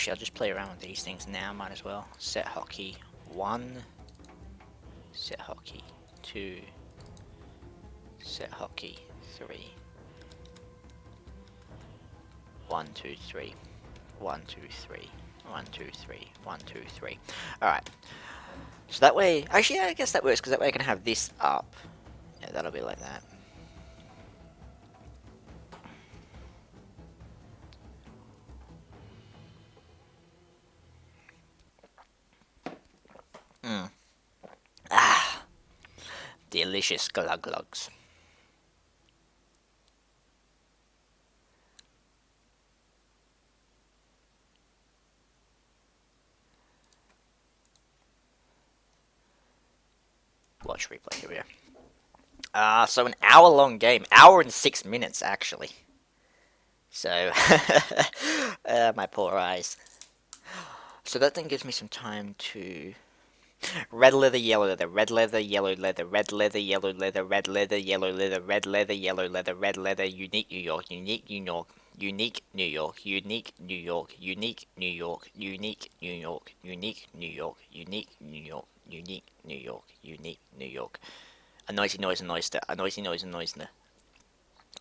Actually, I'll just play around with these things now, might as well. Set hockey 1, set hockey 2, set hockey 3. 1, 2, 3. 1, 2, 3. 1, 2, 3. 1, 2, 3. Alright. So that way, actually, yeah, I guess that works, because that way I can have this up. Yeah, that'll be like that. Ah, delicious glug glugs. Watch replay, here we go. So an hour-long game. Hour and 6 minutes, actually. So, my poor eyes. So that then gives me some time to... Red leather, yellow leather, red leather, yellow leather, red leather, yellow leather, red leather, yellow leather, red leather, yellow leather, red leather, unique New York, unique New York, unique New York, unique New York, unique New York, unique New York, unique New York, unique New York, unique New York, unique New York. A noisy noise and oyster, a noisy noise and oyster.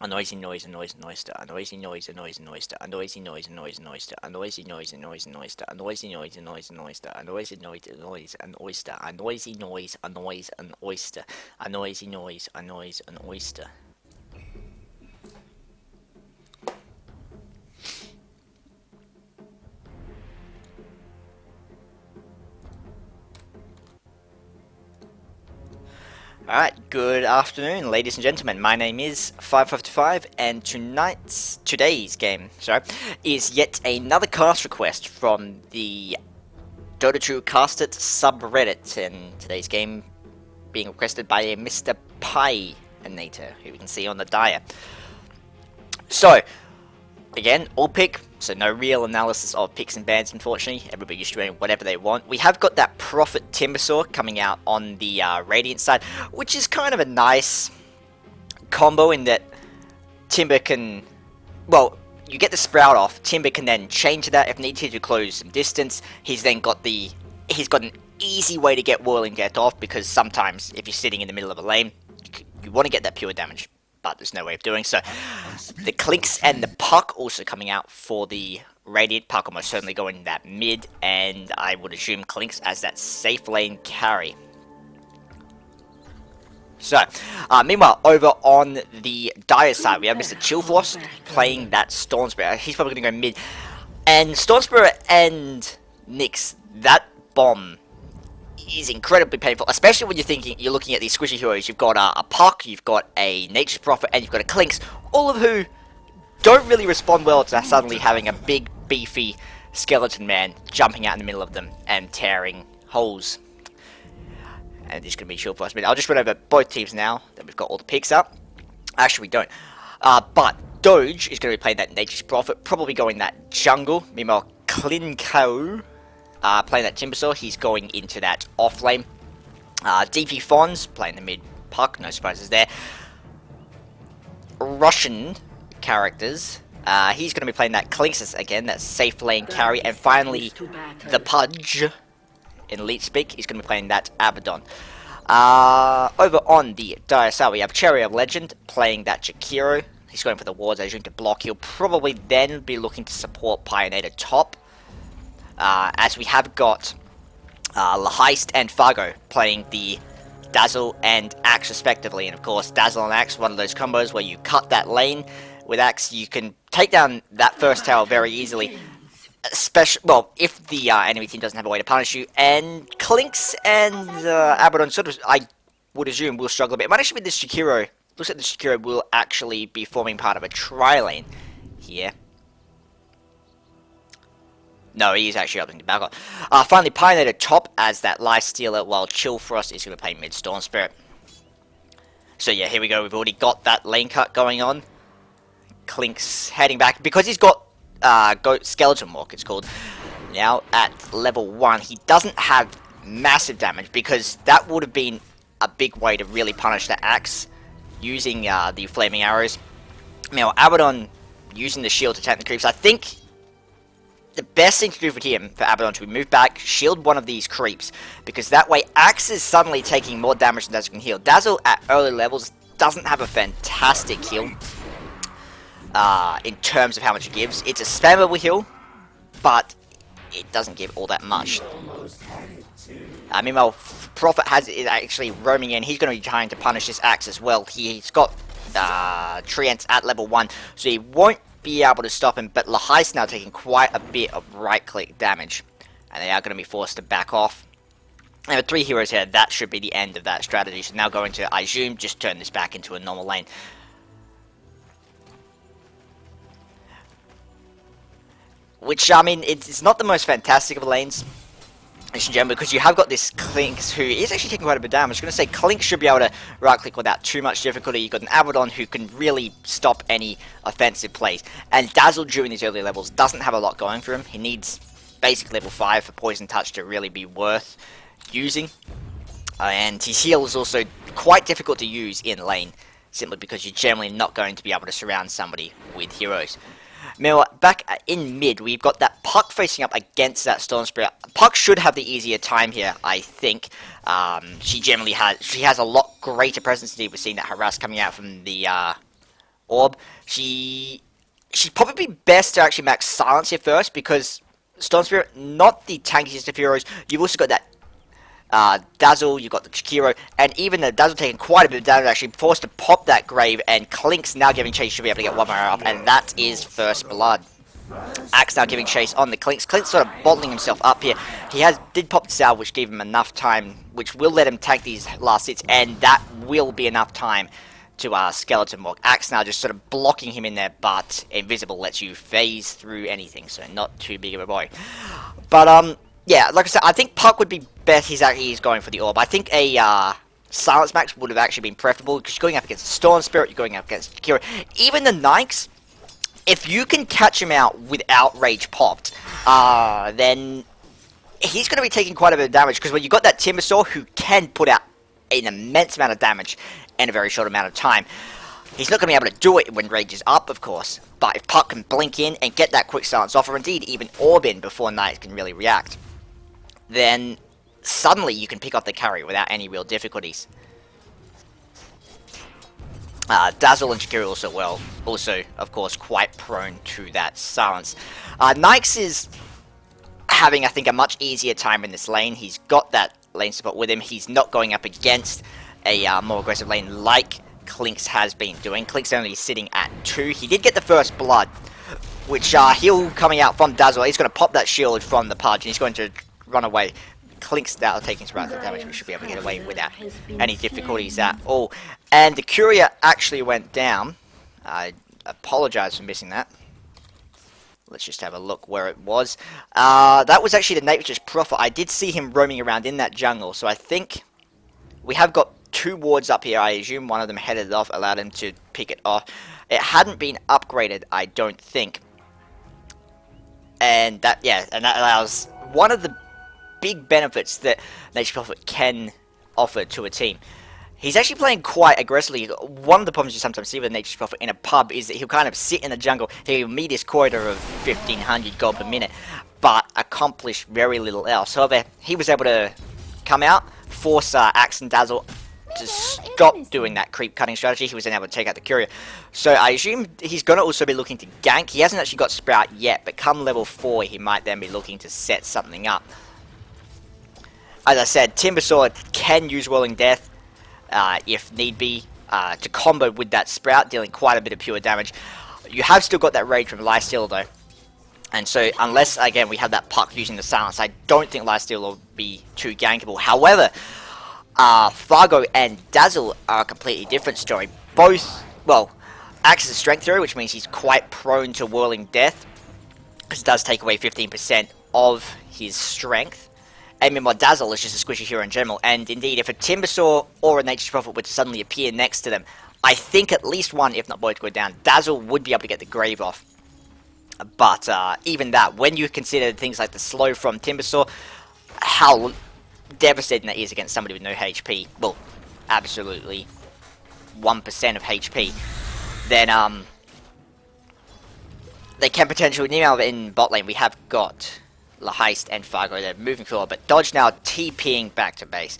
A noisy noise and noise and oyster, a noisy noise and noise and oyster, a noisy noise and noise and oyster, a noisy noise and noise and oyster, a noisy noise and noise and oyster, a noisy noise and noise and oyster, a noisy noise, a noise and oyster, a noisy noise, a noise and oyster. Alright, good afternoon, ladies and gentlemen. My name is 555, and today's game, is yet another cast request from the Dota 2 Cast It subreddit, and today's game being requested by a Mr. Pieanator, who we can see on the dia. So, again, all pick, so no real analysis of picks and bans, unfortunately. Everybody just doing whatever they want. We have got that Prophet Timbersaw coming out on the Radiant side, which is kind of a nice combo in that Timber can, well, you get the Sprout off, Timber can then change that if needed to close some distance. He's got an easy way to get Whirling Death off, because sometimes if you're sitting in the middle of a lane, you want to get that pure damage, but there's no way of doing so. The Clinks and the Puck also coming out for the Radiant. Puck almost certainly going that mid, and I would assume Clinks as that safe lane carry. So, meanwhile, over on the Dire side, we have Mr. Chillfrost playing that Storm Spirit. He's probably going to go mid. And Storm Spirit and Nyx, that bomb is incredibly painful, especially when you're looking at these squishy heroes. You've got a Puck, you've got a Nature's Prophet, and you've got a Clinks, all of who don't really respond well to suddenly having a big, beefy skeleton man jumping out in the middle of them and tearing holes. And it's going to be short for us. I'll just run over both teams now that we've got all the picks up. Actually, we don't. But Doge is going to be playing that Nature's Prophet, probably going that jungle. Meanwhile, Klinko playing that Timbersaw, he's going into that off lane. DP Fonz playing the mid Puck, no surprises there. Russian characters, he's going to be playing that Clinks again, that safe lane carry. And finally, the Pudge in Elite Speak, he's going to be playing that Abaddon. Over on the Dire side, we have Cherry of Legend playing that Jakiro. He's going for the wards agent to block. He'll probably then be looking to support Pieanator top. As we have got Laheist and Fargo playing the Dazzle and Axe respectively. And of course, Dazzle and Axe, one of those combos where you cut that lane. With Axe, you can take down that first tower very easily. If the enemy team doesn't have a way to punish you. And Clinks and Abaddon sort of, I would assume, will struggle a bit. It might actually be this Shakiro. Looks like the Shakiro will actually be forming part of a tri-lane here. No, he is actually opting to back off. Finally, Pieanator top as that Life Stealer, while Chillfrost is going to play mid Storm Spirit. So yeah, here we go. We've already got that lane cut going on. Clinks heading back because he's got Skeleton Walk, it's called. Now at level 1, he doesn't have massive damage because that would have been a big way to really punish the Axe using the Flaming Arrows. Now Abaddon using the shield to tank the creeps. I think the best thing to do for him, for Abaddon, to be move back, shield one of these creeps, because that way Axe is suddenly taking more damage than Dazzle can heal. Dazzle at early levels doesn't have a fantastic heal in terms of how much it gives. It's a spammable heal, but it doesn't give all that much. Meanwhile, Prophet is actually roaming in. He's going to be trying to punish this Axe as well. He's got Treants at level 1, so he won't be able to stop him, but Lahai's now taking quite a bit of right-click damage, and they are going to be forced to back off. And with 3 heroes here, that should be the end of that strategy. So now going to Izum, just turn this back into a normal lane. Which, I mean, it's not the most fantastic of lanes, because you have got this Clinks who is actually taking quite a bit of damage. I was going to say Clinks should be able to right-click without too much difficulty. You've got an Abaddon who can really stop any offensive plays. And Dazzle during these early levels doesn't have a lot going for him. He needs basic level 5 for Poison Touch to really be worth using. And his heal is also quite difficult to use in lane, simply because you're generally not going to be able to surround somebody with heroes. Meanwhile, back in mid, we've got that Puck facing up against that Storm Spirit. Puck should have the easier time here, I think. She has a lot greater presence indeed. We're seeing that harass coming out from the orb. She'd probably be best to actually max silence here first, because Storm Spirit, not the tankiest of heroes. You've also got that Dazzle, you've got the Chikiro, and even the Dazzle taking quite a bit of damage, actually forced to pop that grave, and Clink's now giving chase, should be able to get one more up, and that is first blood. Axe now giving chase on the Clinks. Clink's sort of bottling himself up here. He did pop the salve, which gave him enough time, which will let him tank these last hits, and that will be enough time to Skeleton Walk. Axe now just sort of blocking him in there, but Invisible lets you phase through anything, so not too big of a boy. But, yeah, like I said, I think Puck would be best. He's going for the orb. I think a Silence Max would have actually been preferable, because you're going up against Storm Spirit, you're going up against Kira. Even the Nikes, if you can catch him out without Rage popped, then he's going to be taking quite a bit of damage, because when you've got that Timbersaw who can put out an immense amount of damage in a very short amount of time, he's not going to be able to do it when Rage is up, of course. But if Puck can blink in and get that quick silence off, or indeed even orb in before Knight can really react, then suddenly you can pick up the carry without any real difficulties. Dazzle and Shakira also, of course, quite prone to that silence. Nikes is having, I think, a much easier time in this lane. He's got that lane support with him. He's not going up against a more aggressive lane like Clinks has been doing. Clinks only sitting at 2. He did get the first blood, which heal coming out from Dazzle. He's going to pop that shield from the Pudge, and he's going to run away. Clink's now taking some rapid damage. We should be able to get away without any difficulties at all. And the Courier actually went down. I apologize for missing that. Let's just have a look where it was. That was actually the Nature's Prophet. I did see him roaming around in that jungle, so I think we have got 2 wards up here. I assume one of them headed off, allowed him to pick it off. It hadn't been upgraded, I don't think. And that allows one of the big benefits that Nature's Prophet can offer to a team. He's actually playing quite aggressively. One of the problems you sometimes see with Nature's Prophet in a pub is that he'll kind of sit in the jungle, he'll meet his quota of 1500 gold per minute, but accomplish very little else. However, he was able to come out, force Axe and Dazzle to stop doing that creep cutting strategy. He was then able to take out the Courier. So I assume he's going to also be looking to gank. He hasn't actually got Sprout yet, but come level 4 he might then be looking to set something up. As I said, Timbersaw can use Whirling Death if need be to combo with that Sprout, dealing quite a bit of pure damage. You have still got that Rage from Lifesteal though, and so unless again we have that Puck using the Silence, I don't think Lifesteal will be too gankable. However, Fargo and Dazzle are a completely different story. Both, well, Axe is a strength hero, which means he's quite prone to Whirling Death, because it does take away 15% of his strength. And meanwhile, Dazzle is just a squishy hero in general, and indeed, if a Timbersaw or a Nature's Prophet were to suddenly appear next to them, I think at least one, if not both, go down. Dazzle would be able to get the grave off. But even that, when you consider things like the slow from Timbersaw, how devastating that is against somebody with no HP, well, absolutely 1% of HP, then they can potentially, meanwhile in bot lane we have got Heist and Fargo. They're moving forward, but Dodge now TPing back to base.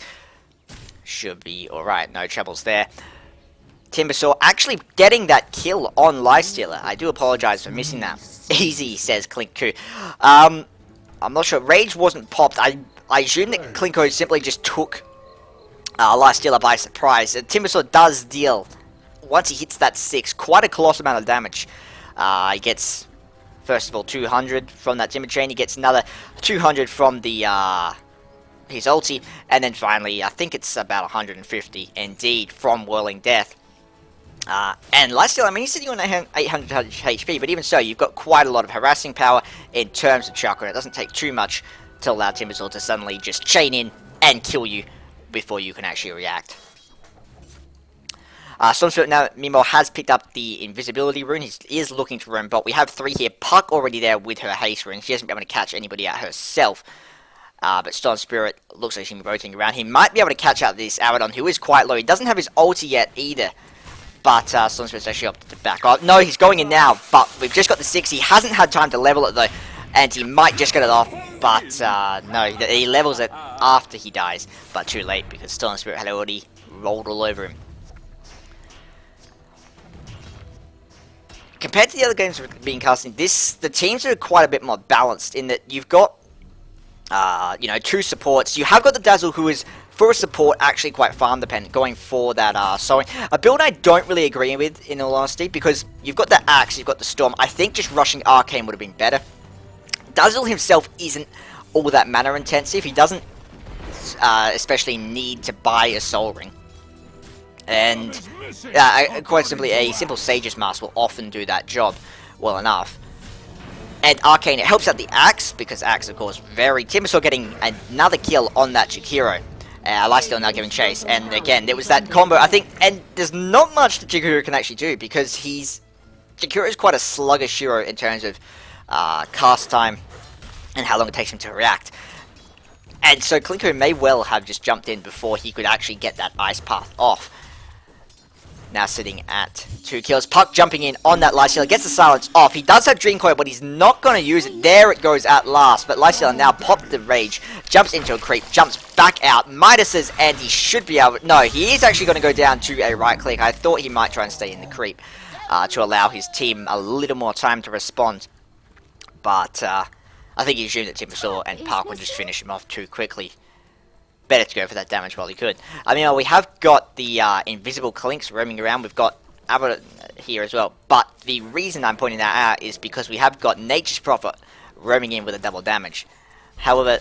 Should be alright, no troubles there. Timbersaw actually getting that kill on Lifestealer. I do apologize for missing that. Easy, says Klinko. I'm not sure. Rage wasn't popped. I assume that Klinko simply just took Lifestealer by surprise. Timbersaw does deal, once he hits that 6, quite a colossal amount of damage. He gets, first of all, 200 from that Timber Chain. He gets another 200 from the his ulti. And then finally, I think it's about 150, indeed, from Whirling Death. And Lifesteal, I mean, he's sitting on 800 HP, but even so, you've got quite a lot of harassing power in terms of Chakra. It doesn't take too much to allow Timbersaw to suddenly just chain in and kill you before you can actually react. Stormspirit now, meanwhile, has picked up the invisibility rune. He is looking to roam bot. We have 3 here. Puck already there with her haste rune. She hasn't been able to catch anybody out herself. But Stormspirit looks like she's rotating around. He might be able to catch out this Abaddon, who is quite low. He doesn't have his ulti yet either. But Stormspirit's actually opted to back off. No, he's going in now, but we've just got the 6. He hasn't had time to level it though, and he might just get it off. But no, he levels it after he dies, but too late because Stormspirit had already rolled all over him. Compared to the other games we've been casting, the teams are quite a bit more balanced in that you've got, you know, 2 supports. You have got the Dazzle, who is, for a support, actually quite farm dependent, going for that sewing. A build I don't really agree with, in all honesty, because you've got the Axe, you've got the Storm. I think just rushing Arcane would have been better. Dazzle himself isn't all that mana intensive. He doesn't especially need to buy a Soul Ring. And quite simply, a simple Sage's Mask will often do that job well enough. And Arcane, it helps out the Axe, because Axe, of course, Timbersaw getting another kill on that Jakiro. Lifesteal now giving chase, and again, there was that combo, I think, and there's not much that Jakiro can actually do, because Jakiro is quite a sluggish hero in terms of cast time, and how long it takes him to react. And so Klinko may well have just jumped in before he could actually get that Ice Path off. Now sitting at 2 kills. Puck jumping in on that Lifestealer, gets the silence off. He does have Dream Coil, but he's not going to use it. There it goes at last. But Lifestealer now popped the Rage, jumps into a creep, jumps back out, Midases, and he should be able... No, he is actually going to go down to a right click. I thought he might try and stay in the creep to allow his team a little more time to respond. But I think he assumed that Timbersaw and Puck would just finish him off too quickly. Better to go for that damage while he could. I mean, we have got the invisible Clinks roaming around. We've got Abbott here as well. But the reason I'm pointing that out is because we have got Nature's Prophet roaming in with a double damage. However,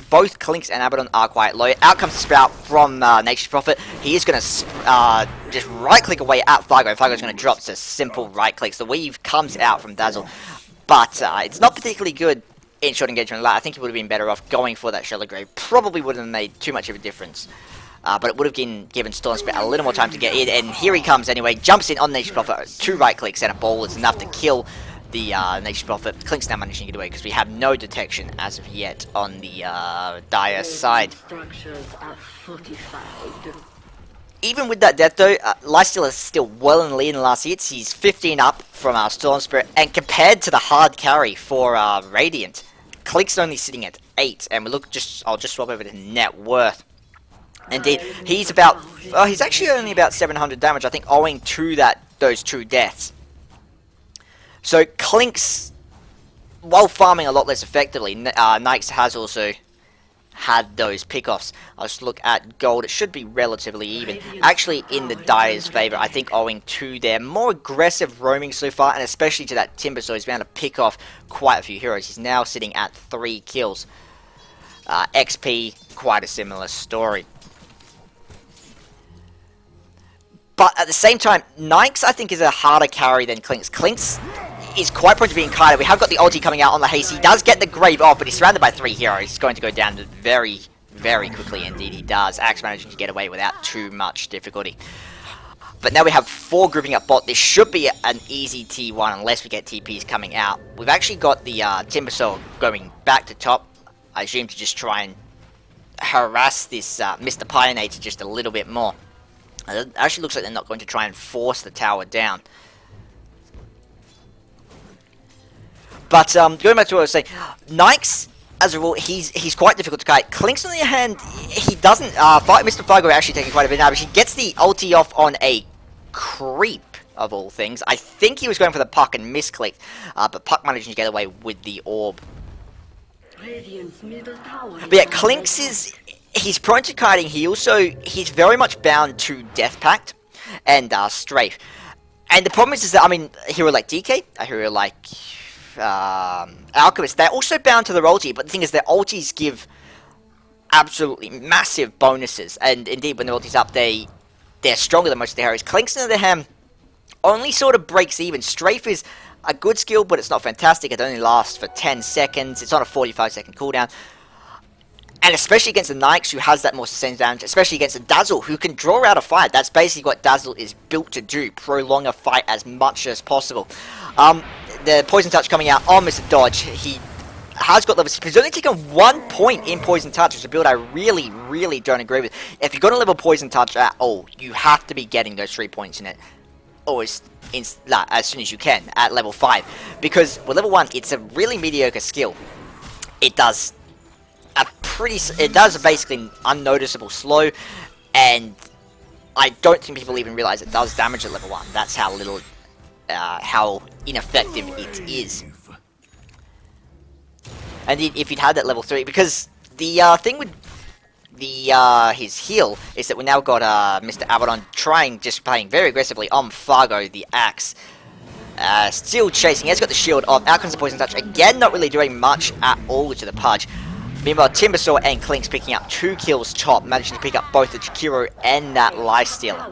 both Clinks and Abaddon are quite low. Out comes Sprout from Nature's Prophet. He is going to just right-click away at Fargo. Fargo's going to drop to simple right-clicks. The weave comes out from Dazzle. But it's not particularly good in short engagement. I think he would have been better off going for that Shallow Grave. Probably wouldn't have made too much of a difference. But it would have given Stormspirit a little more time to get in. And here he comes anyway. Jumps in on Nature's Prophet. 2 right-clicks and a ball is enough to kill the Nature's Prophet. Clink's now managing to get away because we have no detection as of yet on the Dire side. Even with that death though, Lifestealer is still well in the lead in the last hits. He's 15 up from Storm Spirit, and compared to the hard carry for Radiant, Clink's only sitting at 8. And we look I'll just swap over to net worth. Indeed, he's actually only about 700 damage, I think, owing to those 2 deaths. So Clink's, while farming a lot less effectively, Nyx has also had those pickoffs. I'll just look at gold. It should be relatively even. Actually in the Dire's favour, I think, owing to their more aggressive roaming so far, and especially to that Timber, so he's been able to pick off quite a few heroes. He's now sitting at 3 kills. XP, quite a similar story. But at the same time, Nyx, I think, is a harder carry than Clinks. Clinks is quite prone to being kited. We have got the ulti coming out on the haste. He does get the grave off, but he's surrounded by 3 heroes. He's going to go down very, very quickly. Indeed, he does. Axe managing to get away without too much difficulty. But now we have 4 grouping up bot. This should be an easy T1 unless we get TPs coming out. We've actually got the Timbersaw going back to top. I assume to just try and harass this Mr. Pieanator just a little bit more. It actually looks like they're not going to try and force the tower down. But going back to what I was saying, Nikes, as a rule, he's quite difficult to kite. Clinks, on the other hand, he doesn't. Mr. Fargo actually taking quite a bit of damage. He gets the ulti off on a creep, of all things. I think he was going for the Puck and misclicked, but Puck managed to get away with the orb. But yeah, Clinks he's prone to kiting. He's very much bound to Death Pact and Strafe. And the problem is that, I mean, a hero like DK, a hero like Alchemist, they're also bound to their ulti, but the thing is their ultis give absolutely massive bonuses, and indeed when their ulti's up, they're stronger than most of the heroes. Clinks, on the other hand, only sort of breaks even. Strafe is a good skill, but it's not fantastic. It only lasts for 10 seconds. It's on a 45-second cooldown. And especially against the Nikes, who has that more sustained damage, especially against the Dazzle, who can draw out a fight. That's basically what Dazzle is built to do, prolong a fight as much as possible. The Poison Touch coming out on Mr. Dodge. He has got levels. He's only taken 1 point in Poison Touch, which is a build I really, really don't agree with. If you're going to level Poison Touch at all, you have to be getting those 3 points in it. Always as soon as you can at level 5, because with level 1 it's a really mediocre skill. It does basically unnoticeable slow, and I don't think people even realize it does damage at level 1. That's how little how ineffective it is. And if you'd had that level 3, because the thing with his heal is that we now got Mr. Abaddon playing very aggressively on Fargo, the axe. Still chasing. He has got the shield off. Out comes the Poison Touch. Again, not really doing much at all to the Pudge. Meanwhile, Timbersaw and Clinks picking up 2 kills top, managing to pick up both the Jakiro and that Lifestealer.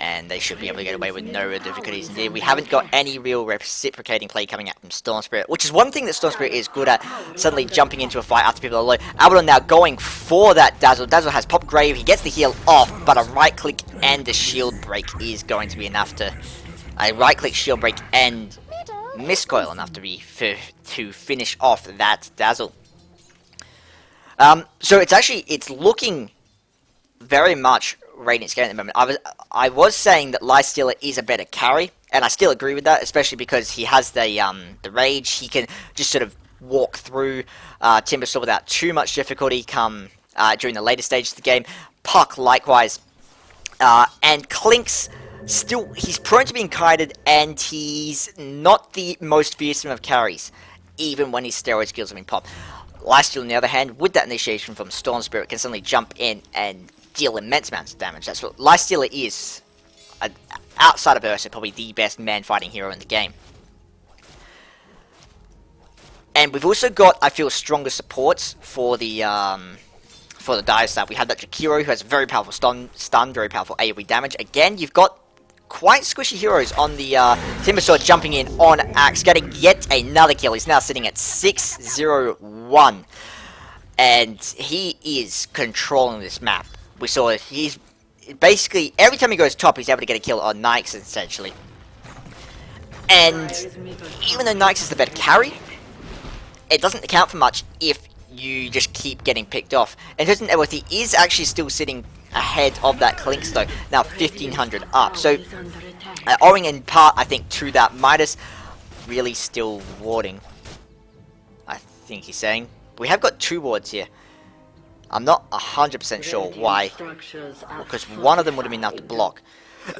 And they should be able to get away with no real difficulties indeed. We haven't got any real reciprocating play coming out from Storm Spirit, which is one thing that Storm Spirit is good at, suddenly jumping into a fight after people are low. Abaddon now going for that Dazzle. Dazzle has Pop Grave, he gets the heal off, but a right click and a shield break is going to be enough to... A right click, shield break, and miscoil enough to finish off that Dazzle. So it's looking very much Radiant's game at the moment. I was saying that Lifestealer is a better carry, and I still agree with that, especially because he has the rage. He can just sort of walk through Timbersaw without too much difficulty during the later stages of the game. Puck likewise, and Clinks he's prone to being kited, and he's not the most fearsome of carries, even when his steroid skills have been popped. Lifestealer, on the other hand, with that initiation from Storm Spirit, can suddenly jump in and deal immense amounts of damage. That's what Lifestealer is. Outside of Ursa, probably the best man-fighting hero in the game. And we've also got, I feel, stronger supports for the Dire stuff. We have that Jakiro, who has very powerful stun, very powerful AoE damage. Again, you've got quite squishy heroes on the Timbersaw jumping in on Axe, getting yet another kill. He's now sitting at 6-0-1. And he is controlling this map. We saw he's basically, every time he goes top, he's able to get a kill on Nikes, essentially. And even though Nikes is the better carry, it doesn't account for much if you just keep getting picked off. And his net worth, he is actually still sitting ahead of that Clinks, though, now 1500 up. So, owing in part, I think, to that Midas really still warding, I think he's saying. We have got 2 wards here. I'm not 100% sure why, because one of them would have been enough to block.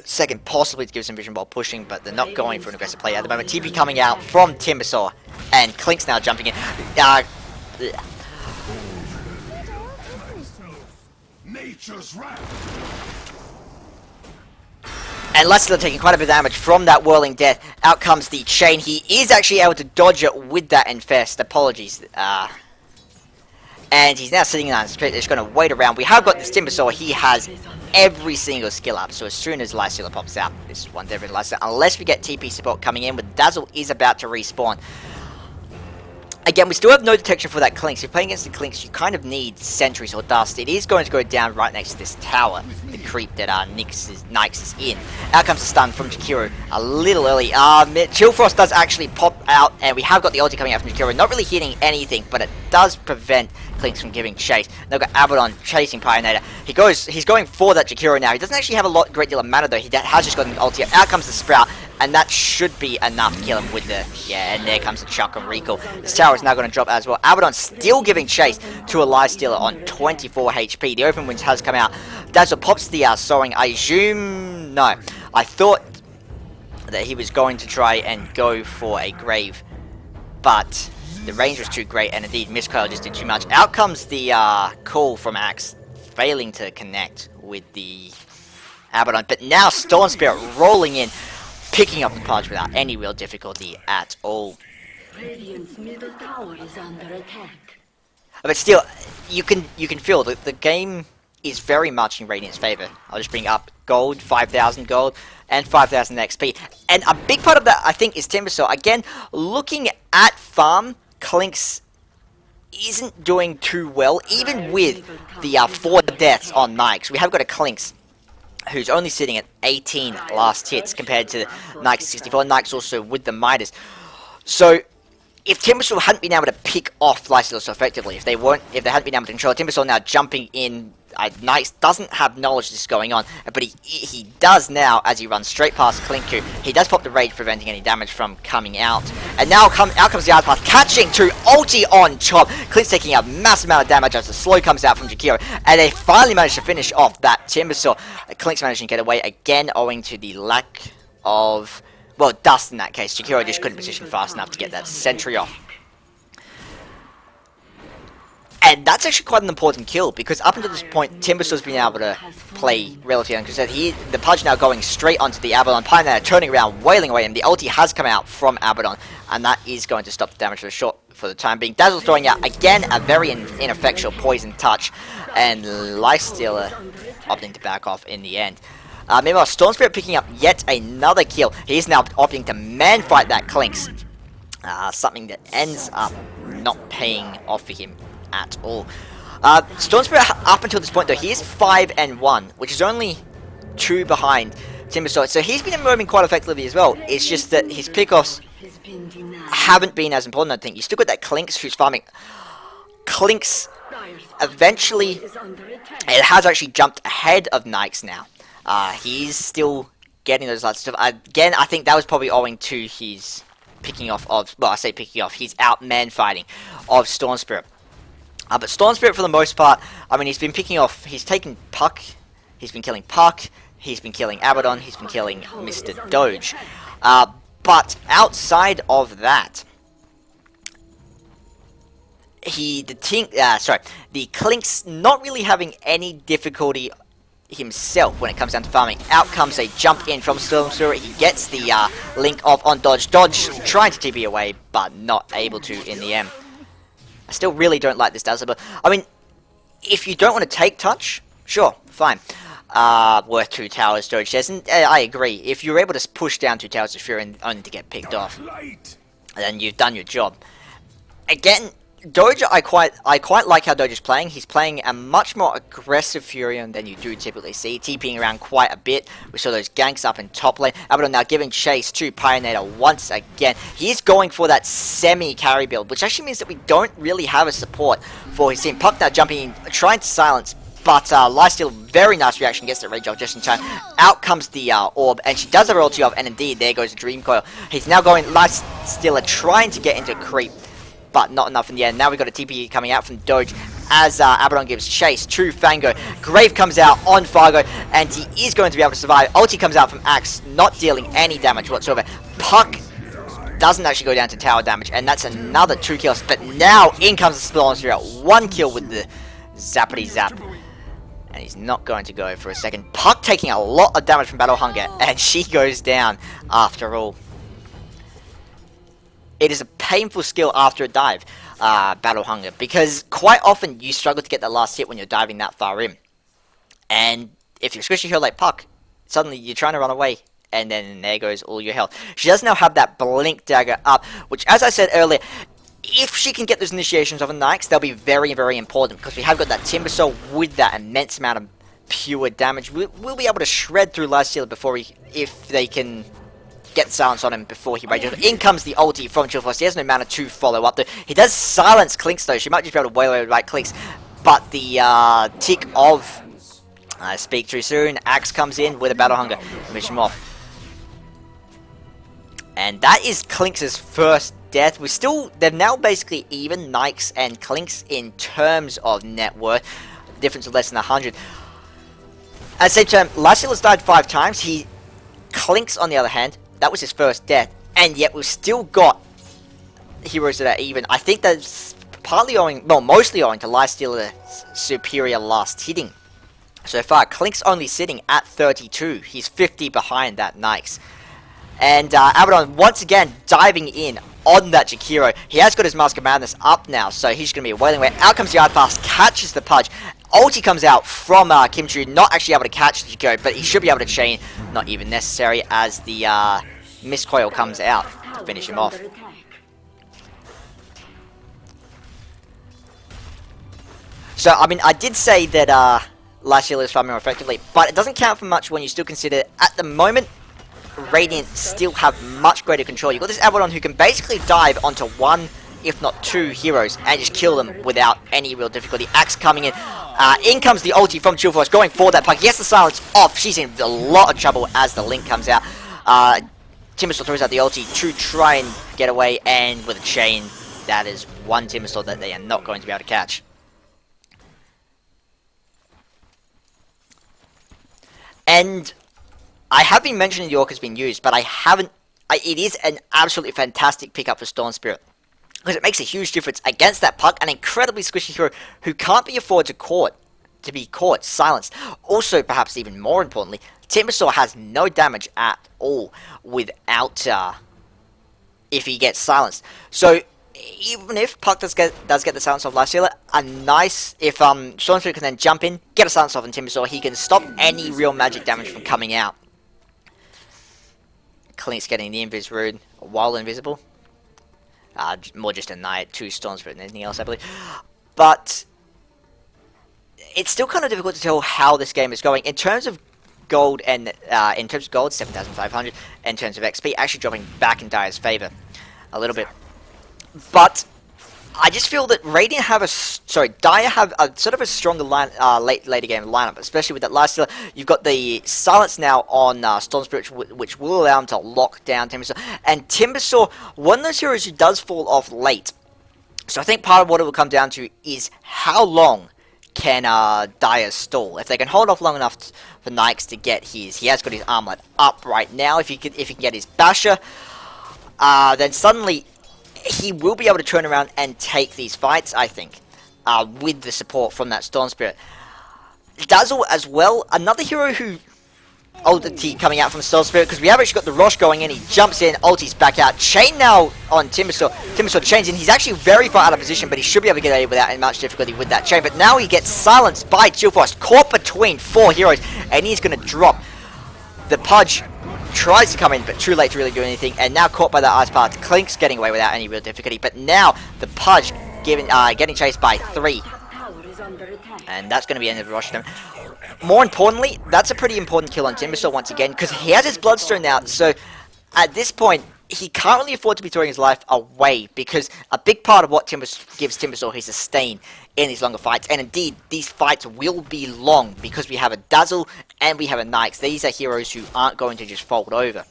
Second, possibly to give some vision while pushing, but they're not going for an aggressive play at the moment. TP coming out from Timbersaw, and Clinks now jumping in. And Lifestealer taking quite a bit of damage from that Whirling Death. Out comes the chain. He is actually able to dodge it with that Infest. Apologies. And he's now sitting on the street. They're just going to wait around. We have got this Timbersaw. He has every single skill up. So as soon as Lifestealer pops out, this is one different Lifestealer. Unless we get TP support coming in, but Dazzle is about to respawn. Again, we still have no detection for that Clinks. If you're playing against the Clinks, you kind of need Sentries or Dust. It is going to go down right next to this tower, the creep that Nikes is in. Out comes the stun from Jakiro a little early. Chill Frost does actually pop out, and we have got the ulti coming out from Jakiro. Not really hitting anything, but it does prevent Clinks from giving chase. Now we've got Abaddon chasing Pieanator. He's going for that Jakiro now. He doesn't actually have a great deal of mana though. He has just got an ulti. Out comes the Sprout. and that should be enough to kill him with the... Yeah, and there comes the chuck and recall. This tower is now going to drop as well. Abaddon still giving chase to a Lifestealer on 24 HP. The open winds has come out. Dazzle pops the soaring. I assume... No. I thought that he was going to try and go for a grave, but the range was too great, and indeed Miscoil just did too much. Out comes the call from Axe, failing to connect with the Abaddon, but now Storm Spirit rolling in, picking up the punch without any real difficulty at all. Radiant's middle tower is under attack. But still, you can feel that the game is very much in Radiant's favor. I'll just bring up gold, 5,000 gold, and 5,000 XP. And a big part of that, I think, is Timbersaw. Again, looking at farm, Clinkz isn't doing too well, even with the 4 deaths on Nyx. We have got a Clinkz who's only sitting at 18 last hits compared to Nyx 64. Nyx also with the Midas. So if Timbersaw hadn't been able to pick off Lifestealer so effectively, if they hadn't been able to control Timbersaw, now jumping in, Nyx doesn't have knowledge this is going on, but he does now as he runs straight past Klinku. He does pop the rage, preventing any damage from coming out. And now out comes the Outpath, catching to ulti on top. Clink's taking a massive amount of damage as the slow comes out from Jakiro, and they finally managed to finish off that Timbersaw. Clink's managing to get away again, owing to the lack of, well, dust in that case. Jakiro just couldn't position fast enough to get that sentry off. And that's actually quite an important kill, because up until this point, Timbersaw's been able to play relatively uncontested. The Pudge now going straight onto the Abaddon. Pieanator turning around, wailing away, and the ulti has come out from Abaddon, and that is going to stop the damage for the time being. Dazzle throwing out, again, a very ineffectual poison touch, and Lifestealer opting to back off in the end. Meanwhile, Storm Spirit picking up yet another kill. He's now opting to man-fight that Clinkz. Something that ends up not paying off for him at all. Storm Spirit, up until this point though, he is 5-1, which is only 2 behind Timbersaw, so he's been moving quite effectively as well. It's just that his pickoffs haven't been as important, I think. You still got that Clinkz who's farming. Clinkz eventually, it has actually jumped ahead of Nyx now. He's still getting those lots of stuff. Again, I think that was probably owing to his picking off of, well, I say picking off, his out-man fighting of Storm Spirit. But Storm Spirit, for the most part, I mean, he's been picking off, he's taken Puck, he's been killing Puck, he's been killing Abaddon, he's been killing Mr. Doge. But outside of that, the Clinkz not really having any difficulty himself when it comes down to farming. Out comes a jump in from Storm Spirit. He gets the link off on Dodge. Dodge trying to TP away, but not able to in the end. I still really don't like this Dazzle, but I mean, if you don't want to take touch, sure, fine. Worth 2 towers, Doge says, and I agree. If you're able to push down 2 towers of Fury and only to get picked off, then you've done your job. Again, Doge, I quite like how Doge is playing. He's playing a much more aggressive Furion than you do typically see, TPing around quite a bit. We saw those ganks up in top lane. Abaddon now giving chase to Pieanator once again. He's going for that semi-carry build, which actually means that we don't really have a support for his team. Puck now jumping in, trying to silence, but Lifestealer, very nice reaction, gets the rage off just in time. Out comes the orb, and she does have her ulti off, and indeed, there goes the Dream Coil. He's now going, Lifestealer trying to get into creep, but not enough in the end. Now we've got a TP coming out from Doge as Abaddon gives chase to Fango. Grave comes out on Fargo, and he is going to be able to survive. Ulti comes out from Axe, not dealing any damage whatsoever. Puck doesn't actually go down to tower damage, and that's another 2 kills. But now in comes the Storm Spirit, 1 kill with the zappity zap. And he's not going to go for a second. Puck taking a lot of damage from Battle Hunger, and she goes down after all. It is a painful skill after a dive, Battle Hunger, because quite often you struggle to get that last hit when you're diving that far in. And if you're squishy hero like Puck, suddenly you're trying to run away, and then there goes all your health. She does now have that Blink Dagger up, which, as I said earlier, if she can get those initiations of a Nyx, they'll be very, very important, because we have got that Timbersaw with that immense amount of pure damage. We'll be able to shred through Lifestealer before if they can get silence on him before he rages. In comes the ulti from Chill Force. He has no mana to follow up though. He does silence Clinkz though. She might just be able to wail away right Clinkz. But the tick of speak too soon. Axe comes in with a Battle Hunger. Finish him off. And that is Clinks' first death. They're now basically even, Nikes and Clinks, in terms of net worth. Difference of less than 100. At the same time, Lacilla's died 5 times. Clinks, on the other hand, that was his first death. And yet we've still got heroes that are even. I think that's partly owing, well, mostly owing to Lystealer's superior last hitting. So far, Clink's only sitting at 32. He's 50 behind that Nikes. And Abaddon once again diving in on that Jakiro. He has got his Mask of Madness up now, so he's going to be wailing away. Out comes the Art Pass, catches the Pudge. Ulti comes out from Kim Chu, not actually able to catch the Jakiro, but he should be able to chain. Not even necessary as the Mist Coil comes out to finish him off. So, I mean, I did say that Laciella is farming more effectively, but it doesn't count for much when you still consider, at the moment, Radiant still have much greater control. You've got this Abaddon who can basically dive onto 1, if not 2 heroes, and just kill them without any real difficulty. Axe coming in. In comes the ulti from Chill Force, going for that puck. He has the silence off. She's in a lot of trouble as the link comes out. Timbersaw throws out the ulti to try and get away, and with a chain, that is one Timbersaw that they are not going to be able to catch. And I have been mentioning the Orc has been used, but I haven't. It is an absolutely fantastic pickup for Storm Spirit, because it makes a huge difference against that puck, an incredibly squishy hero who can't be afforded to be caught, silenced. Also, perhaps even more importantly, Timbersaw has no damage at all without if he gets silenced. So even if Puck does get the silence off Laciella, if Storm Spirit can then jump in, get a silence off on Timbersaw, he can stop any real magic damage from coming out. Clink's getting the Invis Rune while invisible. More just a Knight, 2 Storm Spirit than anything else, I believe. But it's still kind of difficult to tell how this game is going. In terms of gold, 7,500. In terms of XP, actually dropping back in Dire's favor a little bit. But I just feel that Radiant have Dire have a sort of a stronger later game lineup, especially with that last stealer. You've got the silence now on Storm Spirit, which will allow him to lock down Timbersaw. And Timbersaw, one of those heroes who does fall off late. So I think part of what it will come down to is how long can Dire stall. If they can hold off long enough for Nikes to get he has got his armlet up right now. If he can get his Basher, then suddenly he will be able to turn around and take these fights, I think, with the support from that Storm Spirit. Dazzle as well, another hero who ulti coming out from Storm Spirit, because we have actually got the Rosh going in. He jumps in, ulti's back out. Chain now on Timbersaw. Timbersaw chains in. He's actually very far out of position, but he should be able to get away without any much difficulty with that chain. But now he gets silenced by Chillfrost, caught between 4 heroes, and he's going to drop. The Pudge tries to come in, but too late to really do anything, and now caught by that Ice Path. Clink's getting away without any real difficulty, but now the Pudge getting chased by 3. And that's going to be the end of the rush to them. More importantly, that's a pretty important kill on Timbersaw once again, because he has his Bloodstone now, so at this point, he can't really afford to be throwing his life away, because a big part of what gives Timbersaw his sustain in these longer fights, and indeed, these fights will be long, because we have a Dazzle and we have a Nikes. These are heroes who aren't going to just fold over.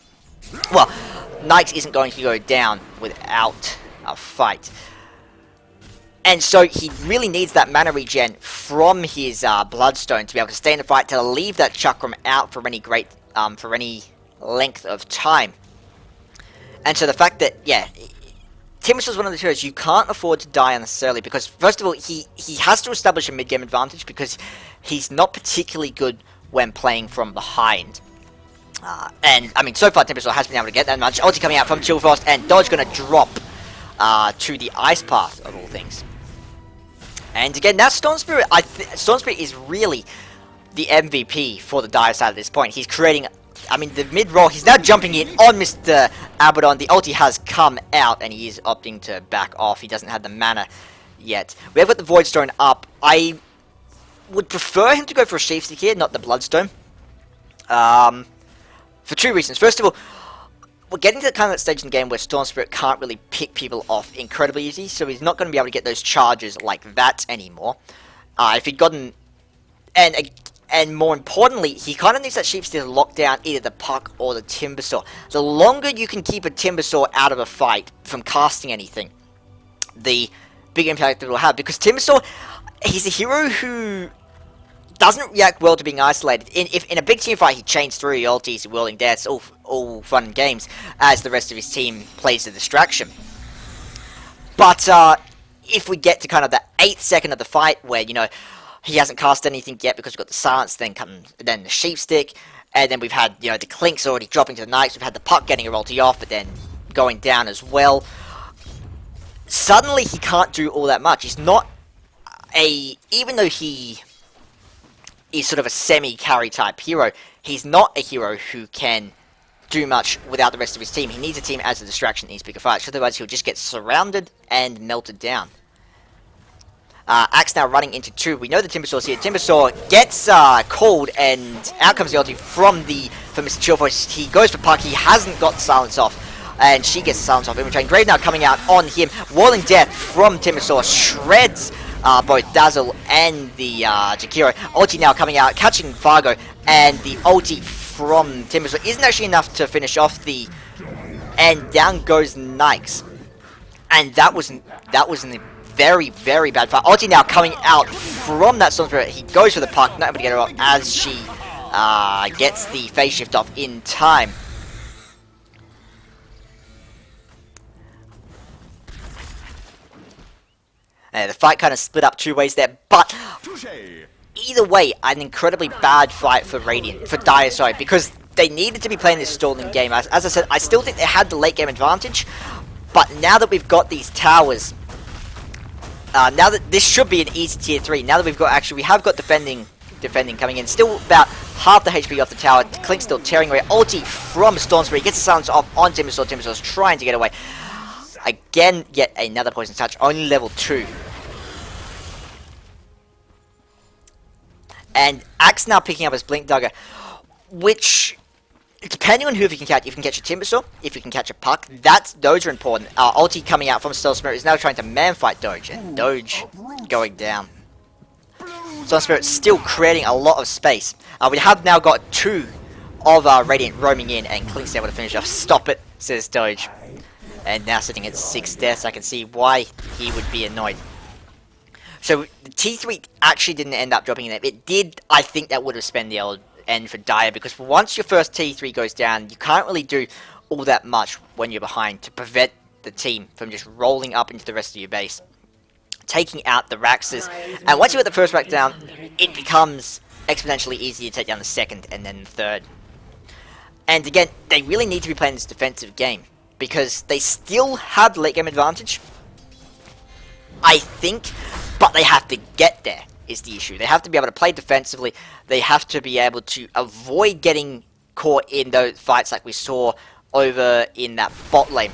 Well, Nikes isn't going to go down without a fight. And so he really needs that mana regen from his Bloodstone to be able to stay in the fight, to leave that Chakram out for any for any length of time. And so the fact that, yeah, Timbersaw is one of the heroes you can't afford to die unnecessarily, because first of all, he has to establish a mid-game advantage, because he's not particularly good when playing from behind. And, I mean, so far Timbersaw has been able to get that much. Ulti coming out from Chillfrost, and Dodge going to drop to the Ice Path, of all things. And again, now Storm Spirit, Storm Spirit is really the MVP for the Dire side at this point. He's creating, I mean, the mid-roll, he's now jumping in on Mr. Abaddon. The ulti has come out, and he is opting to back off. He doesn't have the mana yet. We have got the Voidstone up. I would prefer him to go for a Sheath Stick here, not the Bloodstone. For 2 reasons. First of all, we're getting to the kind of stage in the game where Storm Spirit can't really pick people off incredibly easy, so he's not going to be able to get those charges like that anymore. If he'd gotten... And And more importantly, he kind of needs that sheep steer to lock down either the puck or the timber saw. The longer you can keep a timber saw out of a fight from casting anything, the bigger impact it will have. Because timber saw, he's a hero who doesn't react well to being isolated. If in a big team fight he chains through, he ulties, whirling deaths, all fun and games, as the rest of his team plays the distraction. But if we get to kind of the 8th second of the fight, where, you know, he hasn't cast anything yet because we've got the silence, then the sheep stick, and then we've had, you know, the clinks already dropping to the knights, we've had the puck getting a ulti off, but then going down as well. Suddenly he can't do all that much. He's not even though he is sort of a semi-carry type hero, he's not a hero who can do much without the rest of his team. He needs a team as a distraction in these bigger fights, otherwise he'll just get surrounded and melted down. Axe now running into 2. We know the Timbersaw's here. Timbersaw gets called, and out comes the ulti from Mr. Chillvoice. He goes for puck. He hasn't got the silence off, and she gets the silence off. Infiltrating Grave now coming out on him. Walling Death from Timbersaw shreds both Dazzle and the Jakiro. Ulti now coming out, catching Fargo, and the ulti from Timbersaw isn't actually enough to finish off and down goes Nikes. And that was a very, very bad fight. Ulti now coming out from that Storm Spirit. He goes for the puck, not able to get her off as she gets the phase shift off in time. The fight kind of split up 2 ways there, but either way, an incredibly bad fight for Dire, sorry, because they needed to be playing this stalling game. As I said, I still think they had the late game advantage, but now that we've got these towers, now that this should be an easy tier 3, now that we have got defending coming in, still about half the HP off the tower, Clink still tearing away, ulti from Storm Spirit, gets the silence off on Timbersaw. Timbersaw's trying to get away. Again, yet another poison touch, only level 2. And Axe now picking up his Blink Dagger, which, depending on who you can catch, if you can catch a Timbersaw, if you can catch a puck, those are important. Ulti coming out from Storm Spirit is now trying to man-fight Doge, and Doge going down. Storm Spirit still creating a lot of space. We have now got 2 of Radiant roaming in, and Clink's able to finish off. Stop it, says Doge. And now sitting at 6 deaths, I can see why he would be annoyed. So the T3 actually didn't end up dropping in it. It did, I think that would have spent the old end for Dire, because once your first T3 goes down, you can't really do all that much when you're behind to prevent the team from just rolling up into the rest of your base, taking out the Raxes. And once you get the first rack down, it becomes exponentially easier to take down the second and then the third. And again, they really need to be playing this defensive game, because they still have the late game advantage, I think, but they have to get there, is the issue. They have to be able to play defensively. They have to be able to avoid getting caught in those fights like we saw over in that bot lane.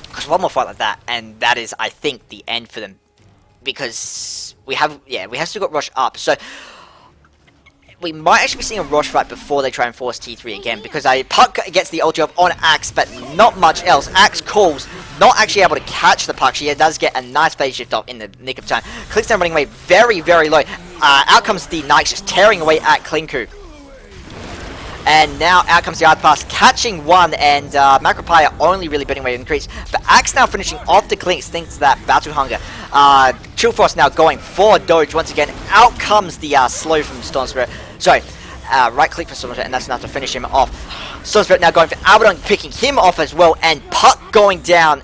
Because one more fight like that, and that is, I think, the end for them. Because we have still got Rush up, so we might actually be seeing a Rush fight before they try and force T3 again, because puck gets the ulti off on Axe, but not much else. Axe calls, not actually able to catch the puck. She does get a nice phase shift off in the nick of time. Clink's now running away very, very low. Out comes the Knights just tearing away at Klinku. And now out comes the Art Pass, catching one, and Macropia only really bidding away in the crease. But Axe now finishing off the Clinks, thinks that Battle Hunger. Chillfrost now going for Doge once again. Out comes the slow from Storm Spirit. Sorry, right click for Storm Spirit, and that's enough to finish him off. Storm Spirit now going for Abaddon, picking him off as well, and Puck going down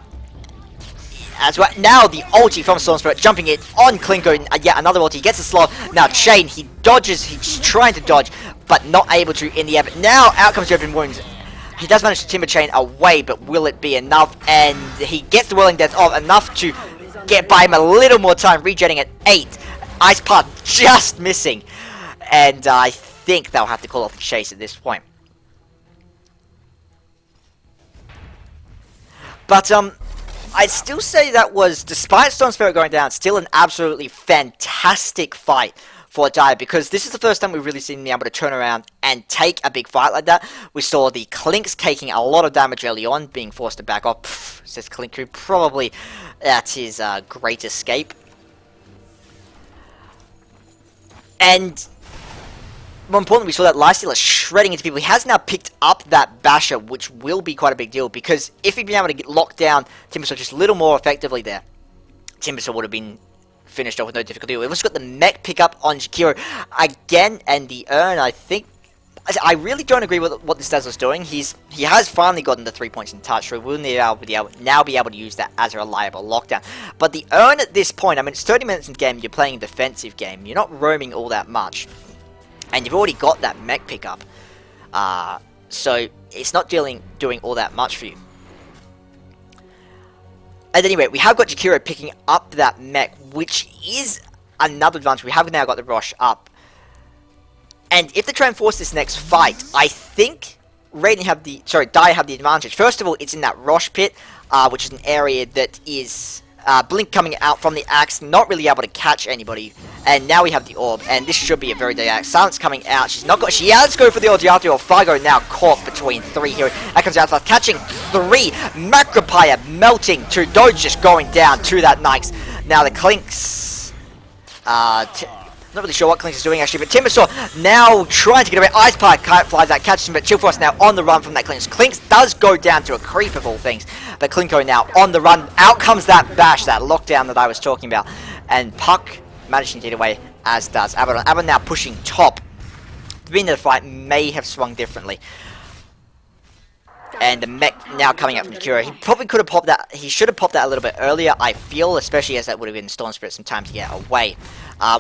as well. Now the ulti from Storm Spirit, jumping it on Klinko, yet another ulti, he gets a slow. Now Chain, he dodges, he's trying to dodge, but not able to in the air. But now out comes Driven Wounds. He does manage to Timber Chain away, but will it be enough? And he gets the Whirling Death off, enough to get by him a little more time, regenerating at 8. Ice Path just missing. And I think they'll have to call off the chase at this point. But, I'd still say that was, despite Storm Spirit going down, still an absolutely fantastic fight for Dire, because this is the first time we've really seen them able to turn around and take a big fight like that. We saw the Clinks taking a lot of damage early on, being forced to back off. Pfft, says Klinku, probably that's his great escape. And more importantly, we saw that Lifestealer shredding into people. He has now picked up that Basher, which will be quite a big deal, because if he'd been able to get locked down Timbersaw just a little more effectively there, Timbersaw would have been finished off with no difficulty. We've also got the mech pickup on Shakiro again, and the Urn, I think. I really don't agree with what this Dazzler's doing. He has finally gotten the 3 points in touch, so we'll now be able to use that as a reliable lockdown. But the Urn at this point, I mean, it's 30 minutes in the game, you're playing a defensive game, you're not roaming all that much, and you've already got that mech pickup, so it's not doing all that much for you. And anyway, we have got Jakiro picking up that mech, which is another advantage. We have now got the Rosh up. And if they try and force this next fight, I think Dire have the advantage. First of all, it's in that Rosh pit, which is an area that is Blink coming out from the axe, not really able to catch anybody. And now we have the orb, and this should be a very good axe. Silence coming out. She has to go for the Odiato, or Fargo now caught between 3 here. That comes out, catching 3. Macropire melting. 2. Doge just going down to that Nyx. Now the Clinks. Not really sure what Clinks is doing actually, but Timbersaw now trying to get away. Ice Pie flies out, catches him, but Chill Frost now on the run from that Clinks. Clinks does go down to a creep of all things, but Klinko now on the run. Out comes that bash, that lockdown that I was talking about, and Puck managing to get away, as does Abaddon. Abaddon now pushing top. The beginning of the fight may have swung differently. And the mech now coming up from Kira. He probably could have popped that. He should have popped that a little bit earlier, I feel, especially as that would have given Storm Spirit some time to get away.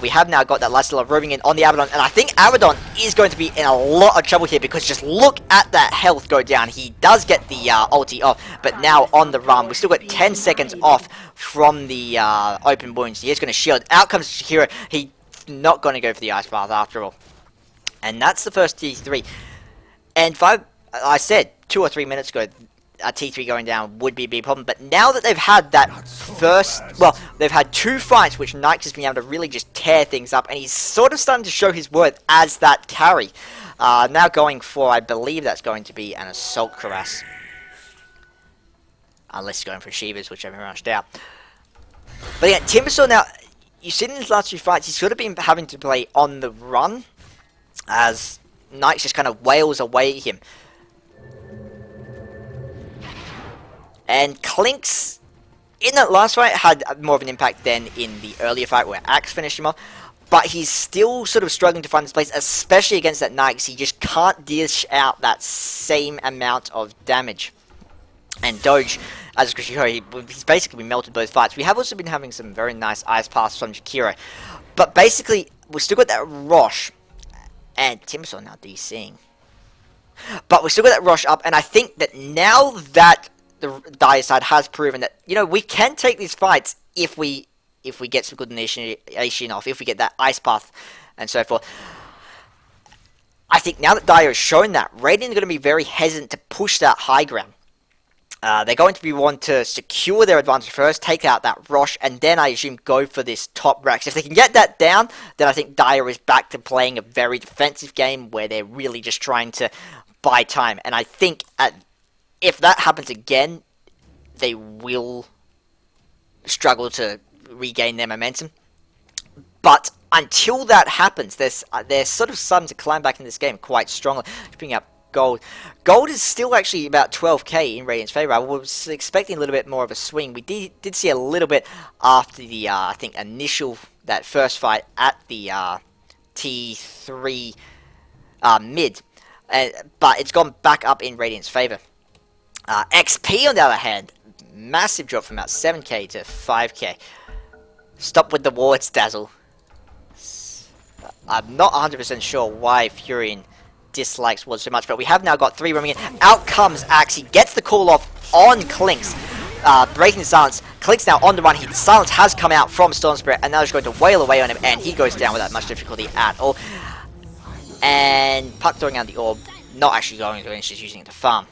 We have now got that Lifestealer roaming in on the Abaddon, and I think Abaddon is going to be in a lot of trouble here, because just look at that health go down. He does get the ulti off, but now on the run. We still got 10 seconds off from the open wounds. He is going to shield. Out comes Shakira. He's not going to go for the Ice Bath after all. And that's the first T3. And I said 2 or 3 minutes ago, a T3 going down would be a big problem, but now that they've had that they've had 2 fights which Nyx has been able to really just tear things up, and he's sort of starting to show his worth as that carry. Now going for, I believe that's going to be an Assault Cuirass. Unless he's going for Shivas, which I've rushed out. But yeah, Timbersaw now, you've seen in his last 2 fights, he's sort of been having to play on the run, as Nyx just kind of wails away at him. And Clinks, in that last fight, had more of an impact than in the earlier fight where Axe finished him off. But he's still sort of struggling to find his place, especially against that Nyx. He just can't dish out that same amount of damage. And Doge, as you heard, he's basically been melted both fights. We have also been having some very nice ice paths from Jakiro. But basically, we've still got that Rosh. And Timbersaw now DCing. But we've still got that Rosh up, and I think that now that the Dire side has proven that, you know, we can take these fights if we get some good initiation off, if we get that ice path and so forth. I think now that Dire has shown that, Radiant are going to be very hesitant to push that high ground. They're going to want to secure their advantage first, take out that Rosh, and then I assume go for this top Rex. If they can get that down, then I think Dire is back to playing a very defensive game where they're really just trying to buy time. And I think if that happens again, they will struggle to regain their momentum. But until that happens, they're sort of starting to climb back in this game quite strongly. Bring up gold. Gold is still actually about 12k in Radiant's favor. I was expecting a little bit more of a swing. We did see a little bit after the, I think, that first fight at the T3 mid. But it's gone back up in Radiant's favor. XP, on the other hand, massive drop from about 7k to 5k. Stop with the wards, Dazzle. I'm not 100% sure why Furion dislikes wards so much, but we have now got 3 roaming in. Out comes Axe. He gets the call off on Clinks, breaking the silence. Clinks now on the run. Silence has come out from Storm Spirit, and now he's going to wail away on him, and he goes down without much difficulty at all. And Puck throwing out the orb, not actually going to, he's just using it to farm.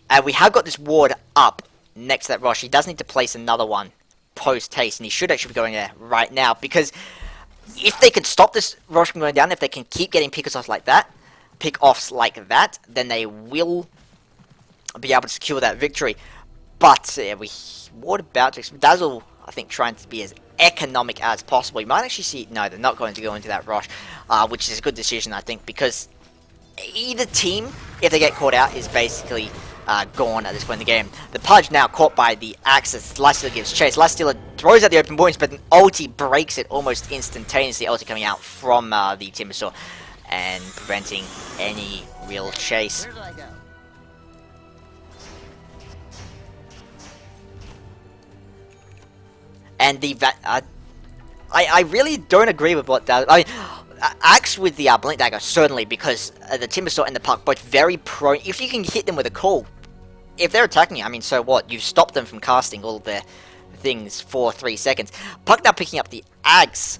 And we have got this ward up next to that Rosh. He does need to place another one post-haste, and he should actually be going there right now, because if they can stop this Rosh from going down, if they can keep getting pick-offs like that, then they will be able to secure that victory. But we ward about to Dazzle. I think trying to be as economic as possible. You might actually see, no, they're not going to go into that rush, which is a good decision, I think, because either team, if they get caught out, is basically gone at this point in the game. The Pudge now caught by the Axe as Lifestealer gives chase. Lifestealer throws out the open points, but an ulti breaks it almost instantaneously. Ulti coming out from the Timbersaw and preventing any real chase. And the I really don't agree with what that. I mean, Axe with the Blink Dagger, certainly, because the Timbersaw and the Puck both very prone. If you can hit them with a call, if they're attacking you, I mean, so what? You've stopped them from casting all their things for 3 seconds. Puck now picking up the Axe.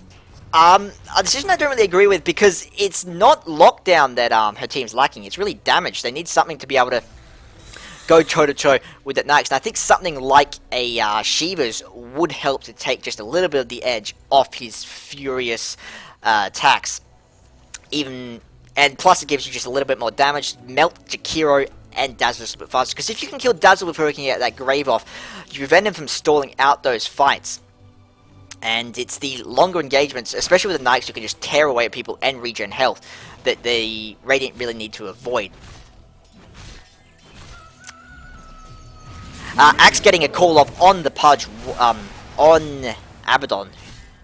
A decision I don't really agree with, because it's not lockdown that her team's lacking. It's really damage. They need something to be able to go toe-to-toe with that Nyx. And I think something like a Shiva's would help to take just a little bit of the edge off his furious attacks. And plus it gives you just a little bit more damage. Melt Jakiro and Dazzle a bit faster. Because if you can kill Dazzle before he can get that grave off, you prevent him from stalling out those fights. And it's the longer engagements, especially with the Nyx, you can just tear away at people and regen health, that the Radiant really need to avoid. Axe getting a call off on the Pudge, on Abaddon,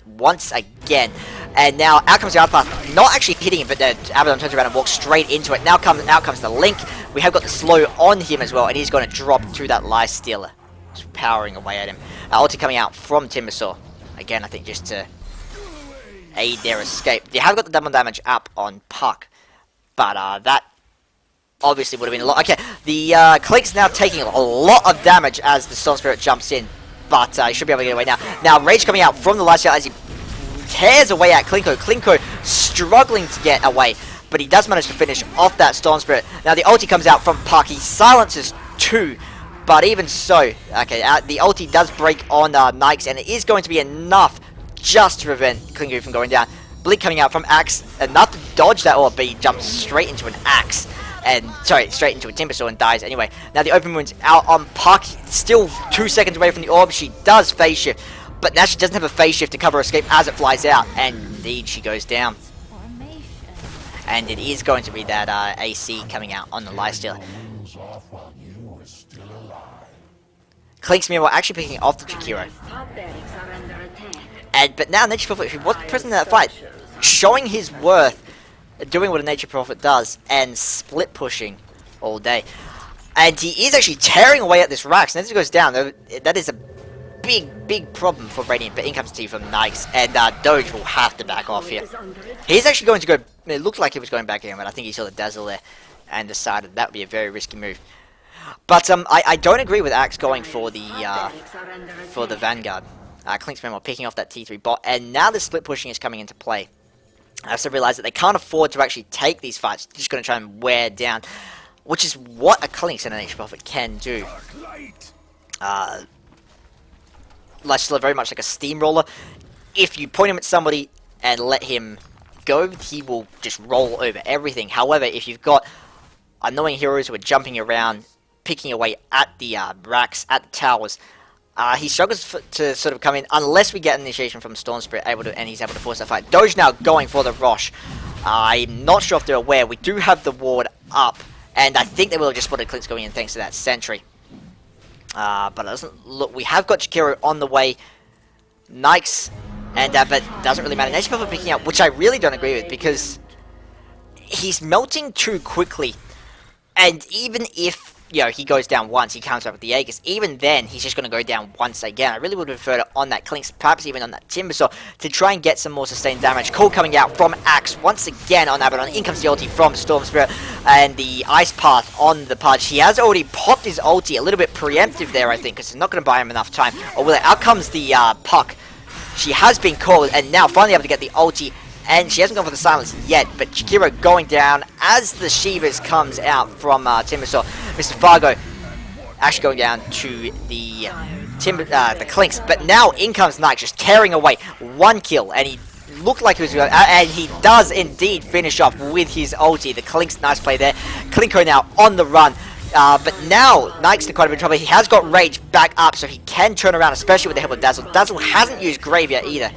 once again. And now out comes the Outpath, not actually hitting him, but Abaddon turns around and walks straight into it. Out comes the Link. We have got the slow on him as well, and he's going to drop to that Lifestealer. Just powering away at him. Ulti coming out from Timbersaw. Again, I think just to aid their escape. They have got the double damage up on Puck, but that obviously would have been a lot. Okay, the Clink's now taking a lot of damage as the Storm Spirit jumps in, but he should be able to get away now. Now, Rage coming out from the Lifestealer as he tears away at Klinko. Klinko struggling to get away, but he does manage to finish off that Storm Spirit. Now, the ulti comes out from Puck. He silences 2, but even so, okay, the ulti does break on Nyx, and it is going to be enough just to prevent Klinko from going down. Blink coming out from Axe, enough to dodge that orb, but he jumps straight into an Axe. And, sorry, straight into a Timbersaw and dies anyway. Now the open wound's out on Puck, still 2 seconds away from the orb. She does phase shift, but now she doesn't have a phase shift to cover her escape as it flies out. And indeed, she goes down. And it is going to be that AC coming out on the Lifestealer. Klink's meanwhile actually picking off the Jakiro. But now Nature Prophet, who was present in that fight, showing his worth, doing what a Nature Prophet does, and split pushing all day. And he is actually tearing away at this Rax, and as he goes down, that is a big problem for Radiant, but in comes T from Nyx, and Doge will have to back off here. He's actually going to go, it looked like he was going back in, but I think he saw the Dazzle there, and decided that would be a very risky move. But I don't agree with Axe going for the Vanguard. Klink's meanwhile picking off that T3 bot, and now the split pushing is coming into play. I also realize that they can't afford to actually take these fights. They're just going to try and wear down, which is what a Klink and an Nature Prophet can do. Lifestealer very much like a steamroller. If you point him at somebody and let him go, he will just roll over everything. However, if you've got annoying heroes who are jumping around, picking away at the racks, at the towers, he struggles to sort of come in unless we get an initiation from Storm Spirit, and he's able to force that fight. Doge now going for the Rosh. I'm not sure if they're aware. We do have the ward up, and I think they will have just spotted Clink's going in thanks to that sentry. But it doesn't look. We have got Jakiro on the way. Nyx, and but doesn't really matter. Nature Prophet picking out, which I really don't agree with, because he's melting too quickly, and even if he goes down once, he comes up with the Aegis. Even then, he's just going to go down once again. I really would have preferred it on that Clinks, perhaps even on that Timbersaw, to try and get some more sustained damage. Call coming out from Axe once again on Abaddon. In comes the ulti from Storm Spirit, and the Ice Path on the Pudge. He has already popped his ulti, a little bit preemptive there, I think, because it's not going to buy him enough time. Or will it? Out comes the Puck. She has been called, and now finally able to get the ulti. And she hasn't gone for the silence yet, but Jakiro going down as the Shivas comes out from Timbersaw. Mr. Fargo actually going down to the Clinks, but now in comes Nyx, just tearing away. 1 kill, and he looked like he was going, and he does indeed finish off with his ulti. The Clinks, nice play there. Klinko now on the run, But now, Nike's in quite a bit of trouble. He has got Rage back up, so he can turn around, especially with the help of Dazzle. Dazzle hasn't used Grave yet either.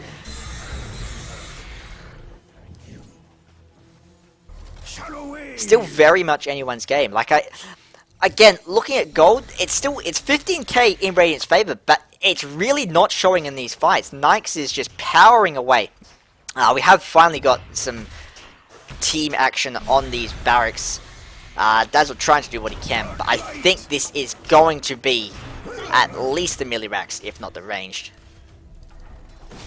Still very much anyone's game. Like, again, looking at gold, it's 15k in Radiant's favor, but it's really not showing in these fights. Nikes is just powering away. We have finally got some team action on these barracks. Dazzle trying to do what he can, but I think this is going to be at least the melee racks, if not the ranged.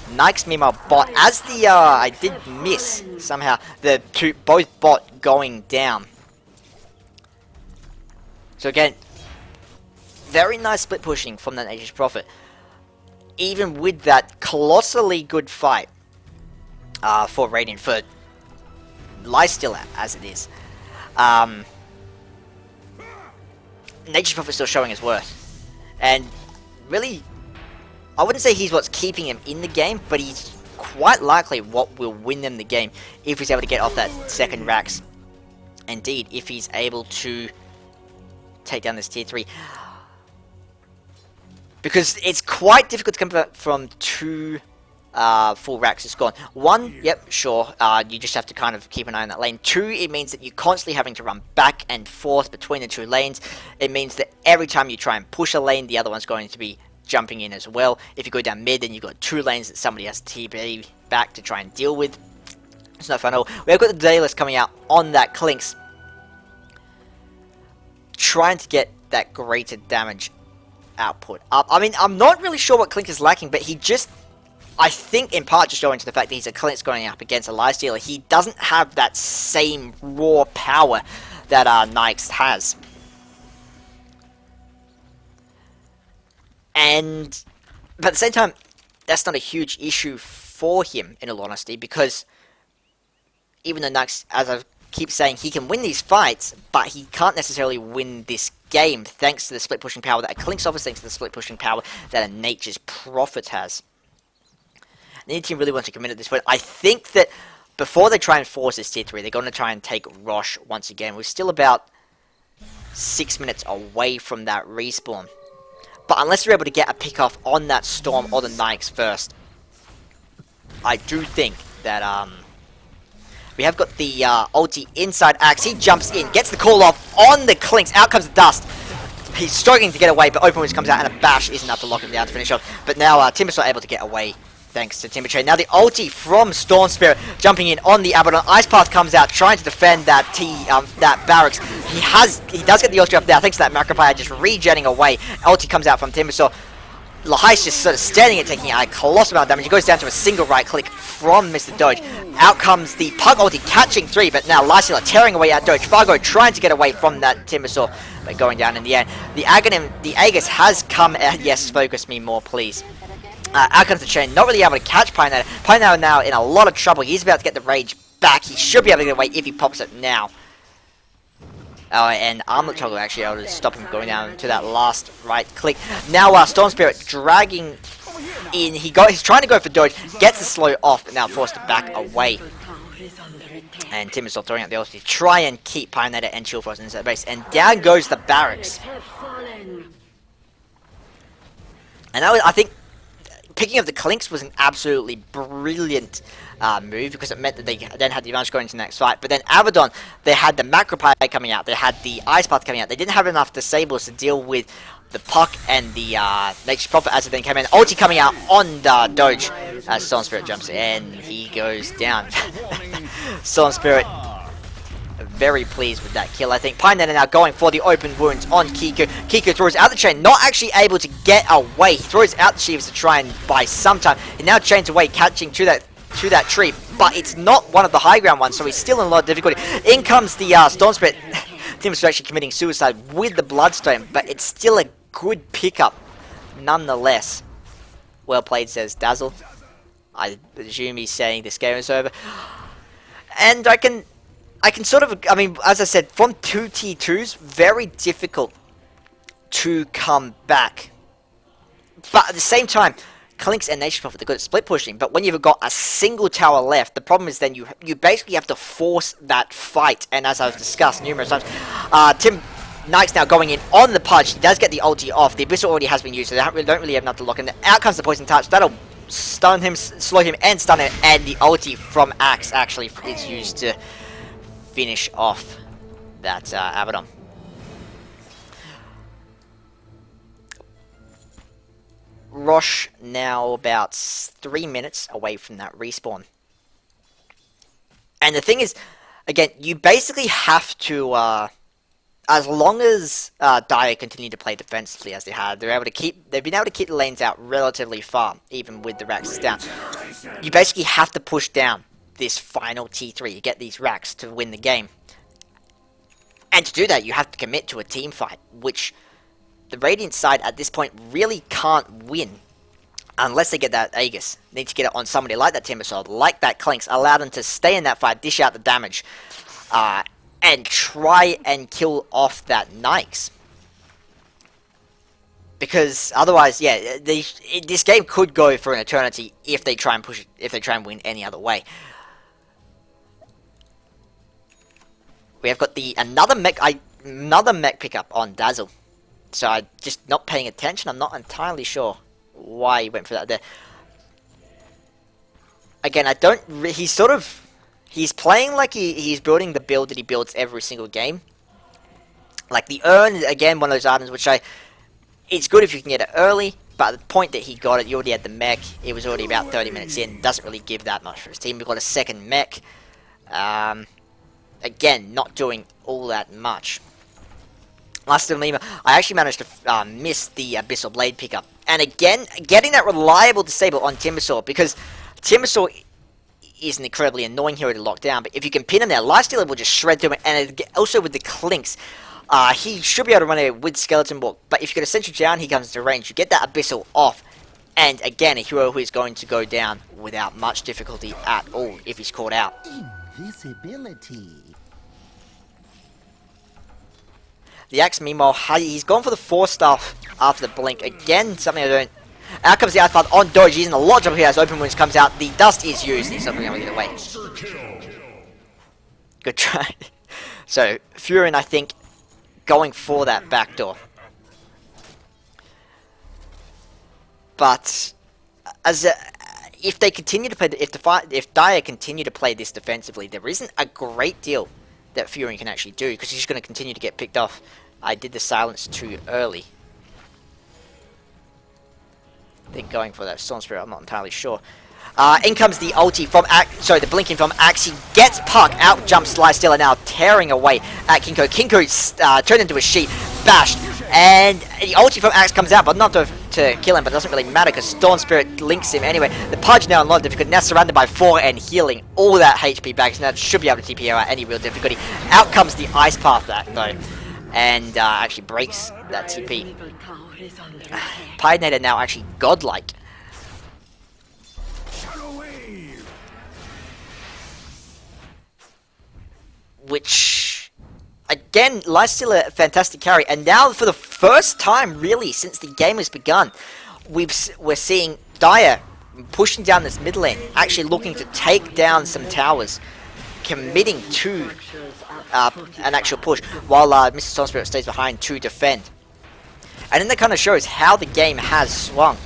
Nikes meanwhile bot, as the, I did miss somehow, both bot going down. So again, very nice split pushing from that Nature's Prophet. Even with that colossally good fight for Radiant, for Lifesteal as it is. Nature's Prophet still showing his worth. And really, I wouldn't say he's what's keeping him in the game, but he's quite likely what will win them the game if he's able to get off that second racks. Indeed, if he's able to take down this tier 3. Because it's quite difficult to come back from 2 full racks is gone. 1, yep, sure, you just have to kind of keep an eye on that lane. 2, it means that you're constantly having to run back and forth between the 2 lanes. It means that every time you try and push a lane, the other one's going to be jumping in as well. If you go down mid, then you've got 2 lanes that somebody has to TP back to try and deal with. It's not fun at all. We've got the daylist coming out on that Clinks, trying to get that greater damage output up. I mean, I'm not really sure what Clink is lacking, but he just, I think in part just owing to the fact that he's a Clink's going up against a Lifestealer, he doesn't have that same raw power that Nikes has. But at the same time, that's not a huge issue for him, in all honesty, because even though Nikes, as I keep saying, he can win these fights, but he can't necessarily win this game thanks to the split pushing power that a Clink's offers, thanks to the split pushing power that a Nature's Prophet has. The team really wants to commit at this point. I think that before they try and force this tier 3, they're going to try and take Rosh once again. We're still about 6 minutes away from that respawn. But unless we're able to get a pick off on that Storm or the Nikes first, I do think that we have got the ulti inside Axe. He jumps in, gets the call off on the Clinks. Out comes the Dust. He's struggling to get away, but Open Wounds comes out and a bash isn't enough to lock him down to finish off. But now Timber's not able to get away thanks to Timbertrade. Now the ulti from Storm Spirit jumping in on the Abaddon. Ice Path comes out trying to defend that that barracks. He does get the ulti off there thanks to that Macropire just regenning away. Ulti comes out from Timbersaw. Lahai's just sort of standing it, taking a colossal amount of damage. He goes down to a single right click from Mr. Doge. Out comes the Pug ulti catching 3, but now Lysila tearing away at Doge. Fargo trying to get away from that Timbersaw, but going down in the end. The Aegis has come out. Yes, focus me more, please. Out comes the chain, not really able to catch Pieanator. Pieanator now in a lot of trouble. He's about to get the rage back. He should be able to get away if he pops it now. Oh, and Armlet Toggle actually able to stop him going down to that last right click. Now Storm Spirit dragging in. He's trying to go for Doge, gets the slow off, but now forced to back away. And Timbersaw throwing out the ulti to try and keep Pieanator and Chill Frost inside the base. And down goes the barracks. And I think picking up the Clinks was an absolutely brilliant move, because it meant that they then had the advantage going into the next fight. But then Abaddon, they had the Macropie coming out, they had the Ice Path coming out, they didn't have enough Disables to deal with the Puck and the Nature's Prophet as it then came in. Ulti coming out on the Doge as Storm Spirit jumps in, he goes down. Storm Spirit very pleased with that kill, I think. Pieanator now going for the Open Wounds on Kiku. Kiku throws out the chain, not actually able to get away. He throws out the Sheaves to try and buy some time. He now chains away, catching to that tree, but it's not one of the high ground ones, so he's still in a lot of difficulty. In comes the Storm Spirit. Tim's actually committing suicide with the Bloodstone, but it's still a good pickup nonetheless. Well played, says Dazzle. I assume he's saying this game is over. And I can sort of, I mean, as I said, from 2 T2s, very difficult to come back. But at the same time, Clinks and Nature's Prophet are good at split pushing, but when you've got a single tower left, the problem is then you basically have to force that fight, and as I've discussed numerous times, Knight's now going in on the Pudge. He does get the ulti off. The Abyssal already has been used, so they don't really have enough to lock in. Out comes the Poison Touch. That'll stun him, slow him, and stun him. And the ulti from Axe actually is used to finish off that Abaddon. Rosh now about 3 minutes away from that respawn. And the thing is, again, you basically have to, as long as Dire continue to play defensively as they have, they've been able to keep the lanes out relatively far, even with the racks down. You basically have to push down this final T3 to get these racks to win the game. And to do that, you have to commit to a team fight, which the Radiant side at this point really can't win unless they get that Aegis. They need to get it on somebody like that Timbersaw, like that Clinks, allow them to stay in that fight, dish out the damage, and try and kill off that Nyx. Because otherwise, yeah, this game could go for an eternity if they try and push it, if they try and win any other way. We have got another mech pickup on Dazzle. So I'm just not paying attention. I'm not entirely sure why he went for that there. Again, I don't... He's playing like he's building the build that he builds every single game. Like the Urn, again, one of those items which it's good if you can get it early, but at the point that he got it, you already had the mech. It was already about 30 minutes in. Doesn't really give that much for his team. We've got a second mech. Again, not doing all that much. Last of Lima, I actually managed to miss the Abyssal Blade pickup. And again, getting that reliable disable on Timbersaw, because Timbersaw is an incredibly annoying hero to lock down, but if you can pin him there, Lifestealer will just shred through him, and also with the Clinks, he should be able to run away with Skeleton Walk, but if you get a Sentry down, he comes to range, you get that Abyssal off, and again, a hero who is going to go down without much difficulty at all if he's caught out. Invisibility. The Axe, meanwhile, he's gone for the 4-star after the blink. Again, something I don't... Out comes the Ice Path on Doge. He's in a lot of trouble here as Open Wounds comes out. The Dust is used. He's not going to get away. Good try. So, Furin, I think, going for that backdoor. But, if they continue to play... If Dire continue to play this defensively, there isn't a great deal that Furin can actually do, because he's going to continue to get picked off. I did the silence too early. They're going for that Storm Spirit, I'm not entirely sure. In comes the ulti from the blinking from Axe. He gets Puck, out jumps Lifestealer now, tearing away at Kinko. Kinko's turned into a sheep, bashed, and the ulti from Axe comes out, but not to kill him, but it doesn't really matter because Storm Spirit links him anyway. The Pudge now in a lot of difficulty, now surrounded by 4 and healing all that HP back, so now should be able to TP out any real difficulty. Out comes the Ice Path though, and actually breaks that TP. Pieanator now actually godlike. Which, again, Lifestealer, a fantastic carry. And now, for the first time, really, since the game has begun, we're seeing Dire pushing down this mid lane, actually looking to take down some towers, committing to an actual push, while Mr. Storm Spirit stays behind to defend. And then that kind of shows how the game has swung.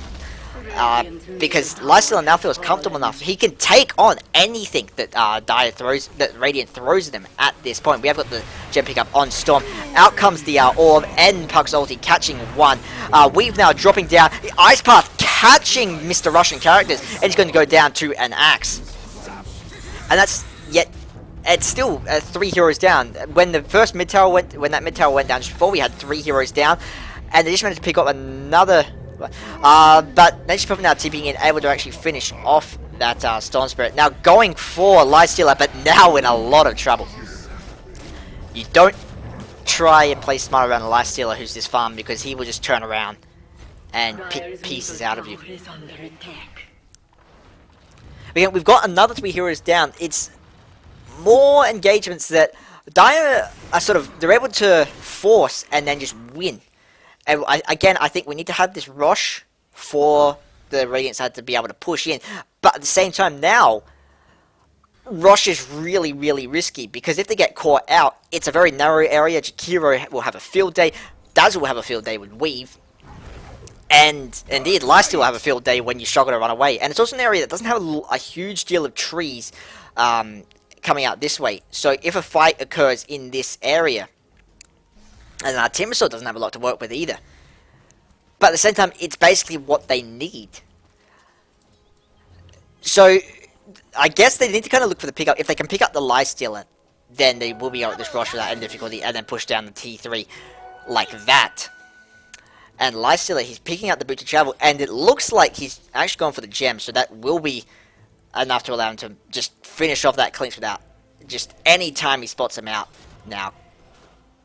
Because Lifestealer now feels comfortable enough. He can take on anything that that Radiant throws at him at this point. We have got the gem pickup on Storm. Out comes the Orb and Puck's ulti, catching one. Weave now dropping down. The Ice Path catching Mr. Russian characters, and he's going to go down to an Axe. And that's it's still 3 heroes down. When the first mid tower went down just before, we had 3 heroes down, and they just managed to pick up another. But Nature's Prophet now TPing in, able to actually finish off that Storm Spirit. Now going for Lifestealer, but now in a lot of trouble. You don't try and play smart around a Lifestealer who's this farm, because he will just turn around and pick pieces out of you. Again, we've got another 3 heroes down. It's more engagements that Dire are they're able to force and then just win. And again, I think we need to have this rush for the Radiant side to be able to push in. But at the same time now, Rosh is really, really risky, because if they get caught out, it's a very narrow area. Jakiro will have a field day, Dazzle will have a field day with Weave, and indeed, Lifesteal will have a field day when you struggle to run away. And it's also an area that doesn't have a huge deal of trees coming out this way, so if a fight occurs in this area, and Timbersaw doesn't have a lot to work with either, but at the same time, it's basically what they need. So I guess they need to kind of look for the pickup. If they can pick up the Lifestealer, then they will be able to just rush without any difficulty and then push down the T3 like that. And Lifestealer, he's picking up the boot to travel, and it looks like he's actually going for the gem, so that will be enough to allow him to just finish off that Clinks without just any time he spots him out. Now,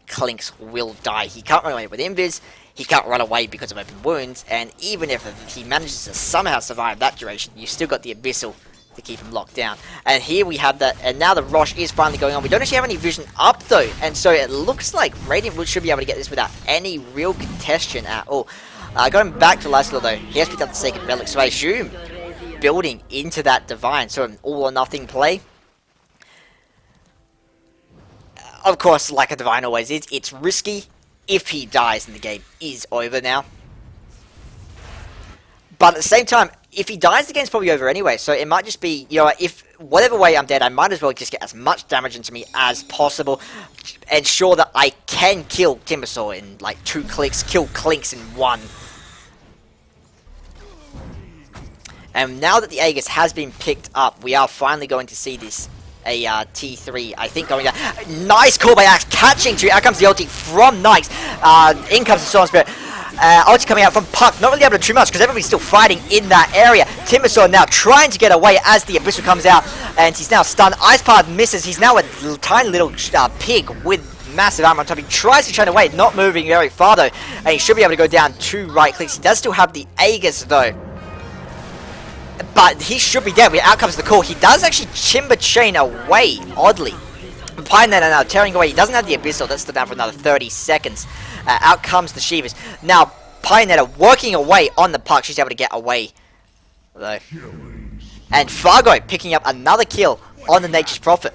Clinks will die. He can't run away with Invis, he can't run away because of open wounds, and even if he manages to somehow survive that duration, you've still got the Abyssal to keep him locked down. And here we have that, and now the Rosh is finally going on. We don't actually have any vision up though, and so it looks like Radiant should be able to get this without any real contention at all. Going back to Lifesteal though, he has picked up the second relic, so I assume building into that Divine, so an all or nothing play. Of course, like a Divine always is, it's risky. If he dies, then the game is over now. But at the same time, if he dies, the game's probably over anyway, so it might just be, you know, if whatever way I'm dead, I might as well just get as much damage into me as possible, ensure that I can kill Timbersaw in like 2 clicks, kill Clinks in 1. And now that the Aegis has been picked up, we are finally going to see this, a T3, I think, going down. Nice call by Axe, catching to, out comes the ulti from Nikes, in comes the Storm Spirit. Ulti coming out from Puck, not really able to do too much because everybody's still fighting in that area. Timbersaw now trying to get away as the Abyssal comes out, and he's now stunned. Ice Path misses, he's now a tiny little pig with massive armor on top. He tries to turn away, not moving very far though, and he should be able to go down 2 right clicks. He does still have the Aegis though, but he should be dead. Out comes the call. He does actually Chimber Chain away, oddly. Pieanator now tearing away. He doesn't have the Abyssal. That's still down for another 30 seconds. Out comes the Shivas. Now, Pieanator working away on the Puck. She's able to get away, though. And Fargo picking up another kill on the Nature's Prophet.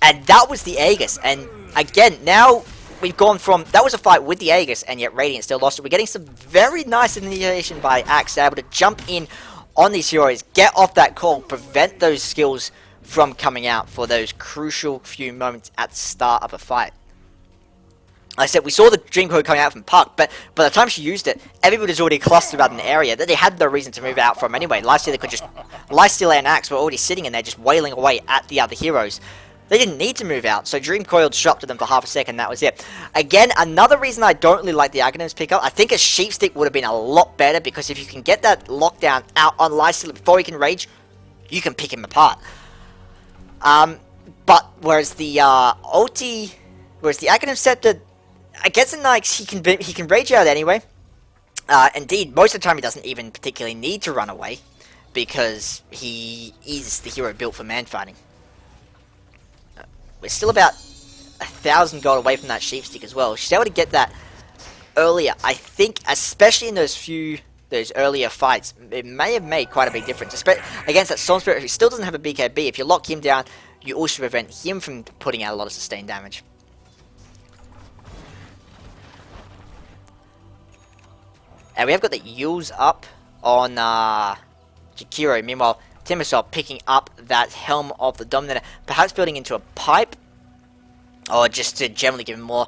And that was the Aegis. And again, now we've gone from, that was a fight with the Aegis, and yet Radiant still lost it. We're getting some very nice initiation by Axe, able to jump in on these heroes, get off that call, prevent those skills from coming out for those crucial few moments at the start of a fight. Like I said, we saw the Dream Code coming out from Puck, but by the time she used it, everybody's already clustered around an area that they had no reason to move out from anyway. Lifestealer and Axe were already sitting in there just wailing away at the other heroes. They didn't need to move out, so Dream Coil disrupted them for half a second, that was it. Again, another reason I don't really like the Aghanims pickup, I think a Sheep Stick would have been a lot better, because if you can get that lockdown out on Lifestealer before he can rage, you can pick him apart. But whereas the Aghanim Scepter, against the Knights, he can rage out anyway. Indeed, most of the time he doesn't even particularly need to run away, because he is the hero built for man fighting. We're still about 1,000 gold away from that Sheep Stick as well. She's able to get that earlier. I think, especially in those earlier fights, it may have made quite a big difference. Against that Storm Spirit who still doesn't have a BKB. If you lock him down, you also prevent him from putting out a lot of sustained damage. And we have got the Yules up on Jakiro. Meanwhile, Timbersaw picking up that Helm of the Dominator, perhaps building into a pipe, or just to generally give him more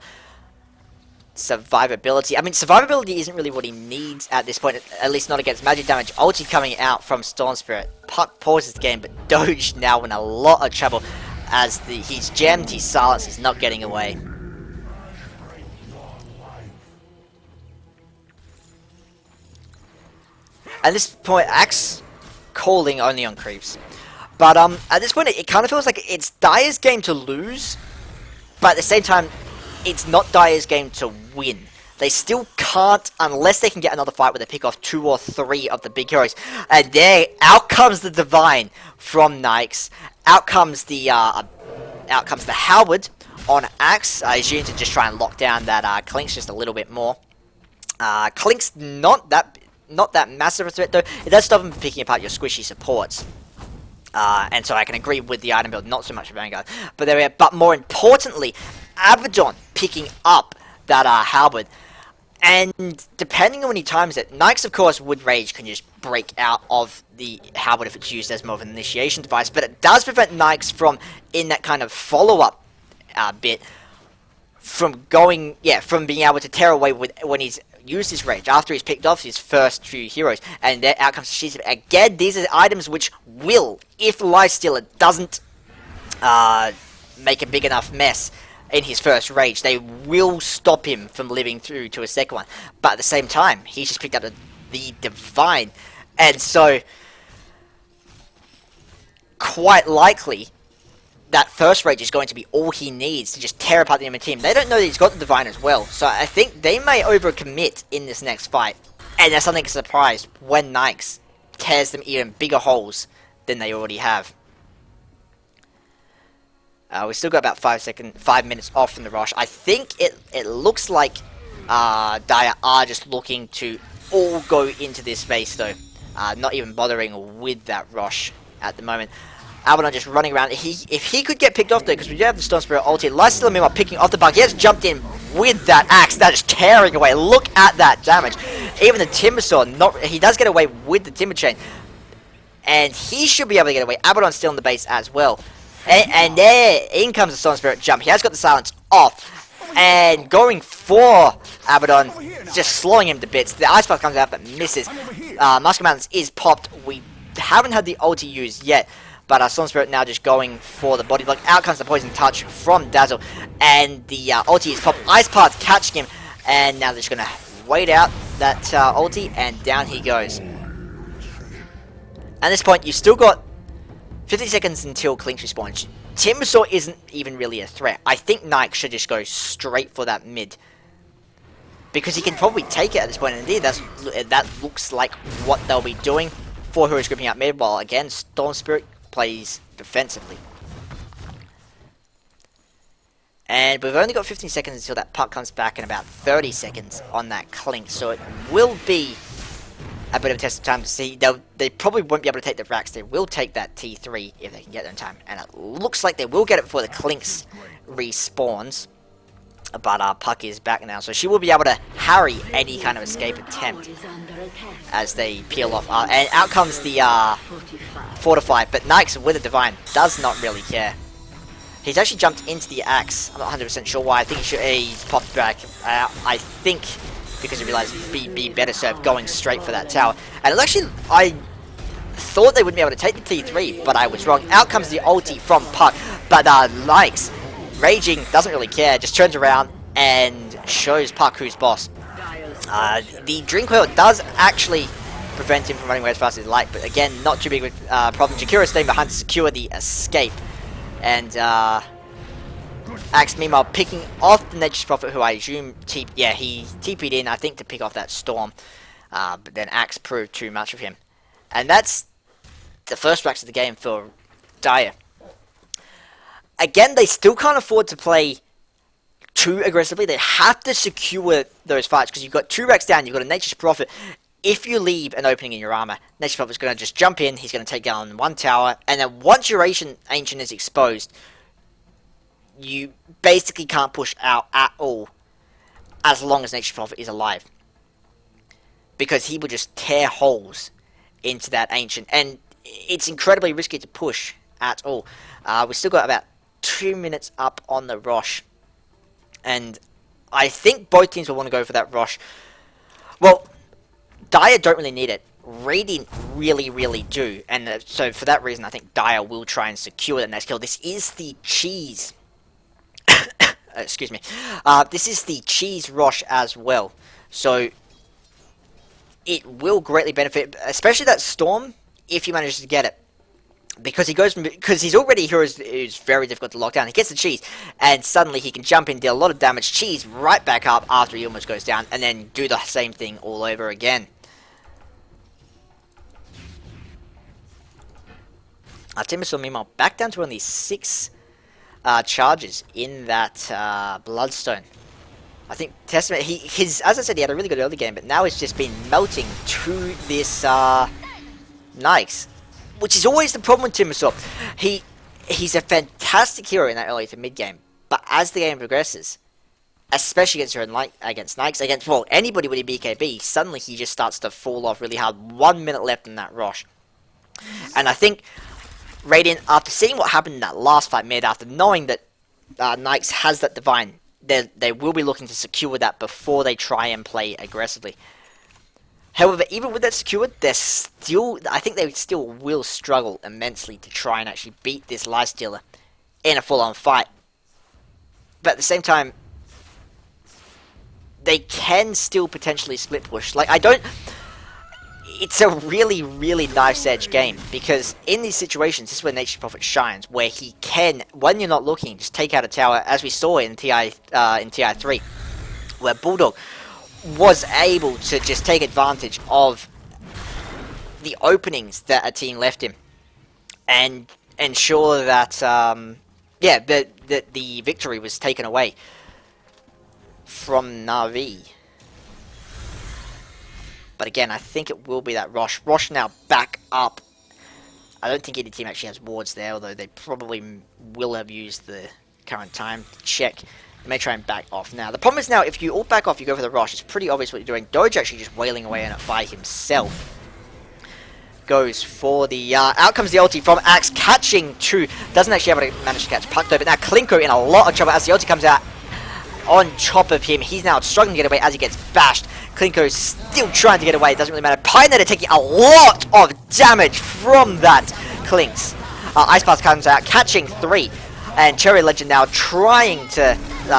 survivability. I mean, survivability isn't really what he needs at this point, at least not against magic damage. Ulti coming out from Storm Spirit. Puck pauses the game, but Doge now in a lot of trouble as he's gemmed, he's silenced, he's not getting away. At this point, Axe calling only on creeps. But at this point, it kind of feels like it's Dire's game to lose, but at the same time, it's not Dire's game to win. They still can't, unless they can get another fight where they pick off 2 or 3 of the big heroes. And there, out comes the Divine from Nikes. Out comes the Howard on Axe. I assume to just try and lock down that Clinks just a little bit more. Clink's not not that massive a threat though. It does stop him from picking apart your squishy supports. And so I can agree with the item build, not so much for Vanguard. But more importantly, Abaddon picking up that halberd. And depending on when he times it, Nyx of course would rage can just break out of the halberd if it's used as more of an initiation device. But it does prevent Nyx from, in that kind of follow-up bit, from being able to tear away with when he's used his rage after he's picked off his first few heroes, and their outcomes to She's again. These are items which will, if the Lifestealer doesn't make a big enough mess in his first rage, they will stop him from living through to a second one. But at the same time, he's just picked up the Divine, and so quite likely that first rage is going to be all he needs to just tear apart the enemy team. They don't know that he's got the Divine as well, so I think they may overcommit in this next fight. And there's something surprised when Nyx tears them even bigger holes than they already have. We still got about 5 minutes off from the rush. I think it looks like Dire are just looking to all go into this base though. Not even bothering with that rush at the moment. Abaddon just running around. If he could get picked off though, because we do have the Storm Spirit ulti. Lifestealer meanwhile picking off the bug. He has jumped in with that axe. That is tearing away. Look at that damage. Even the Timber Sword, he does get away with the Timber Chain. And he should be able to get away. Abaddon's still in the base as well. And there, in comes the Storm Spirit jump. He has got the silence off. And going for Abaddon, just slowing him to bits. The Ice Path comes out but misses. Muscle Mountains is popped. We haven't had the ulti used yet. But Storm Spirit now just going for the body block. Out comes the Poison Touch from Dazzle. And the ulti is popped. Ice Path catching him. And now they're just going to wait out that ulti. And down he goes. At this point, you've still got 50 seconds until Clinch respawns. Timbersaw isn't even really a threat. I think Nyx should just go straight for that mid. Because he can probably take it at this point. And indeed, that looks like what they'll be doing. 4 heroes gripping out mid. While again, Storm Spirit plays defensively. And we've only got 15 seconds until that puck comes back, and about 30 seconds on that Clink. So it will be a bit of a test of time to see. They probably won't be able to take the racks. They will take that T3 if they can get there in time. And it looks like they will get it before the Clinks respawns. But Puck is back now, so she will be able to harry any kind of escape attempt as they peel off. And out comes the Fortify, but Nyx with a Divine does not really care. He's actually jumped into the axe. I'm not 100% sure why. I think he's popped back. I think because he realized he'd be better served going straight for that tower. And it actually, I thought they wouldn't be able to take the T3, but I was wrong. Out comes the ulti from Puck, but Nyx, raging, doesn't really care, just turns around and shows Puck who's boss. The Drink Coil does actually prevent him from running away as fast as he'd like, but again, not too big of a problem. Jakira's staying behind to secure the escape. And Axe meanwhile picking off the Nature's Prophet, who I assume he TP'd in, I think, to pick off that Storm. But then Axe proved too much of him. And that's the first racks of the game for Dire. Again, they still can't afford to play too aggressively. They have to secure those fights, because you've got 2 racks down, you've got a Nature's Prophet. If you leave an opening in your armor, Nature's Prophet's going to just jump in, he's going to take down 1 tower, and then once your Ancient is exposed, you basically can't push out at all as long as Nature's Prophet is alive. Because he will just tear holes into that Ancient, and it's incredibly risky to push at all. We've still got about 2 minutes up on the Rosh, and I think both teams will want to go for that Rosh. Well, Dire don't really need it. Radiant really do, and so for that reason I think Dire will try and secure the next kill. This is the cheese excuse me, this is the cheese Rosh as well, so it will greatly benefit, especially that Storm, if he manages to get it. Because he's already a hero who's very difficult to lock down. He gets the cheese, and suddenly he can jump in, deal a lot of damage, cheese right back up after he almost goes down, and then do the same thing all over again. Timbersaw, meanwhile, back down to only 6 charges in that Bloodstone. I think Testament, as I said, he had a really good early game, but now he's just been melting to this Nikes, which is always the problem with Timbersaw. He's a fantastic hero in that early to mid game, but as the game progresses, especially against Nikes, against, well, anybody with a BKB, suddenly he just starts to fall off really hard. 1 minute left in that Rosh. And I think Radiant, after seeing what happened in that last fight mid, after knowing that Nikes has that Divine, they will be looking to secure that before they try and play aggressively. However, even with that secured, I think they still will struggle immensely to try and actually beat this Lifestealer in a full-on fight. But at the same time, they can still potentially split push. Like, it's a really, really knife edge game, because in these situations, this is where Nature's Prophet shines, where he can, when you're not looking, just take out a tower, as we saw in TI3, where Bulldog was able to just take advantage of the openings that a team left him, and ensure that, that the victory was taken away from Na'Vi. But again, I think it will be that Rosh. Rosh now back up. I don't think any team actually has wards there, although they probably will have used the current time to check. They may try and back off now. The problem is now, if you all back off, you go for the Rosh. It's pretty obvious what you're doing. Doge actually just wailing away on it by himself. Goes for the, out comes the ulti from Axe, catching two. Doesn't actually able to manage to catch Puck though, but now Klinko in a lot of trouble as the ulti comes out on top of him. He's now struggling to get away as he gets bashed. Klinko's still trying to get away. It doesn't really matter. Pieanator taking a lot of damage from that Klinks. Ice Pass comes out, catching 3. And Cherry Legend now trying to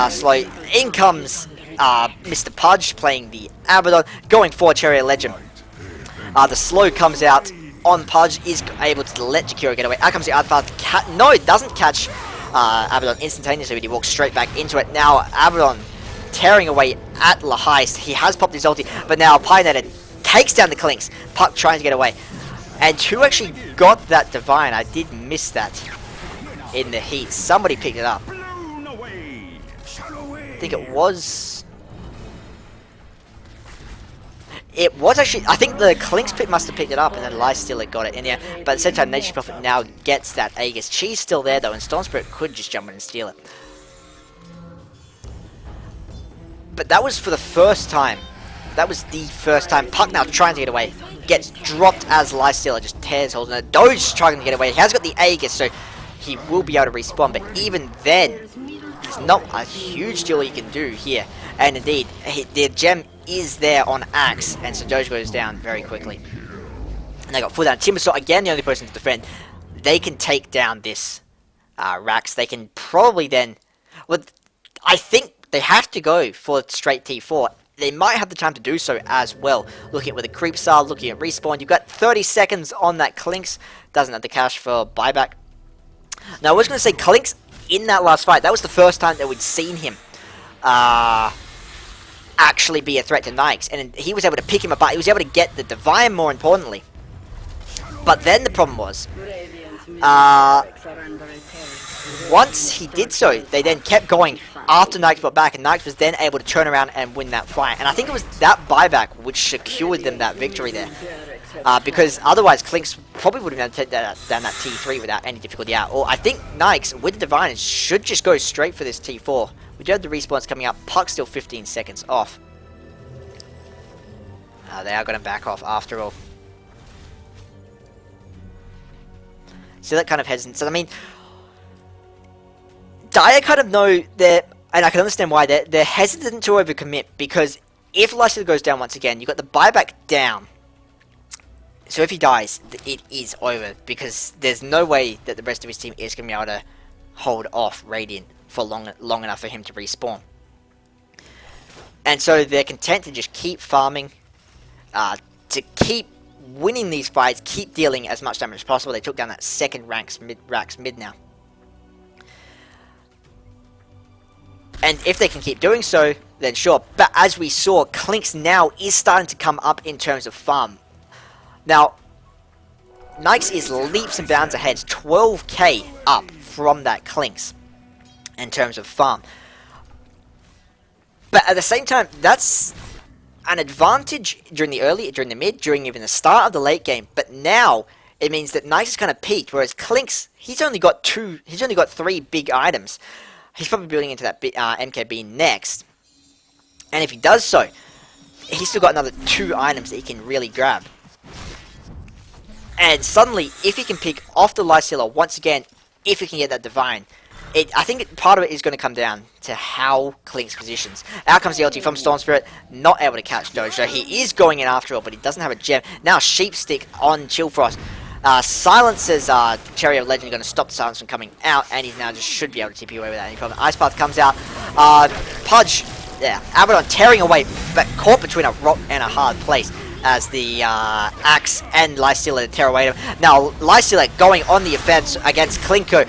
slow. In comes Mr. Pudge playing the Abaddon, going for Cherry Legend. The slow comes out on Pudge, is able to let Jakiro get away. Out comes the Ice Pass. No, it doesn't catch Abaddon instantaneously, but he walks straight back into it. Now Abaddon tearing away at Laheist. He has popped his ulti, but now Pieanator takes down the Klinks. Puck trying to get away. And who actually got that Divine? I did miss that in the heat. Somebody picked it up. I think it was... It was actually... I think the Klinks must have picked it up, and then Lifestealer got it in there. But at the same time, Nature's Prophet now gets that Aegis. Cheese still there, though, and Storm Spirit could just jump in and steal it. But that was for the first time. That was the first time. Puck now trying to get away. Gets dropped as Lifestealer just tears holes in it. Doge trying to get away. He has got the Aegis, so he will be able to respawn. But even then, there's not a huge deal he can do here. And indeed, the gem is there on Axe. And so Doge goes down very quickly. And they got full down. Timbersaw, again, the only person to defend. They can take down this Rax. They can probably then... Well, I think they have to go for straight T4. They might have the time to do so as well. Looking at where the creeps are, looking at respawn. You've got 30 seconds on that Klinks. Doesn't have the cash for buyback. Now, I was going to say Klinks in that last fight. That was the first time that we'd seen him actually be a threat to Nikes. And he was able to pick him apart. He was able to get the Divine, more importantly. But then the problem was... once he did so, they then kept going after Nikes got back, and Nikes was then able to turn around and win that fight. And I think it was that buyback which secured them that victory there. Because otherwise, Klinks probably would have been able to take down that T3 without any difficulty out. Or I think Nikes, with the Divine, should just go straight for this T4. We do have the respawns coming up. Puck's still 15 seconds off. They are going to back off after all. So that kind of hesitant. So, I mean... Dire kind of know that, and I can understand why, they're hesitant to overcommit, because if Lifestealer goes down once again, you've got the buyback down. So if he dies, it is over, because there's no way that the rest of his team is going to be able to hold off Radiant for long enough for him to respawn. And so they're content to just keep farming, to keep winning these fights, keep dealing as much damage as possible. They took down that second Rax mid now. And if they can keep doing so, then sure. But as we saw, Klinks now is starting to come up in terms of farm. Now, Nikes is leaps and bounds ahead, 12k up from that Klinks in terms of farm. But at the same time, that's an advantage during the mid, during even the start of the late game. But now it means that Nyx is kind of peaked, whereas Clinkz, he's only got 3 big items. He's probably building into that MKB next, and if he does so, he's still got another 2 items that he can really grab. And suddenly, if he can pick off the Lycilla once again, if he can get that Divine, I think part of it is going to come down to how Clinkz positions. Out comes the ulti from Storm Spirit, not able to catch Dojo. He is going in after all, but he doesn't have a gem. Now Sheep Stick on Chillfrost. Silences Cherry of Legend, going to stop the silence from coming out, and he now just should be able to TP away without any problem. Ice Path comes out. Pudge, yeah, Abaddon tearing away, but caught between a rock and a hard place as the Axe and Lycilla tear away him. Now Lycilla going on the offense against Klinku.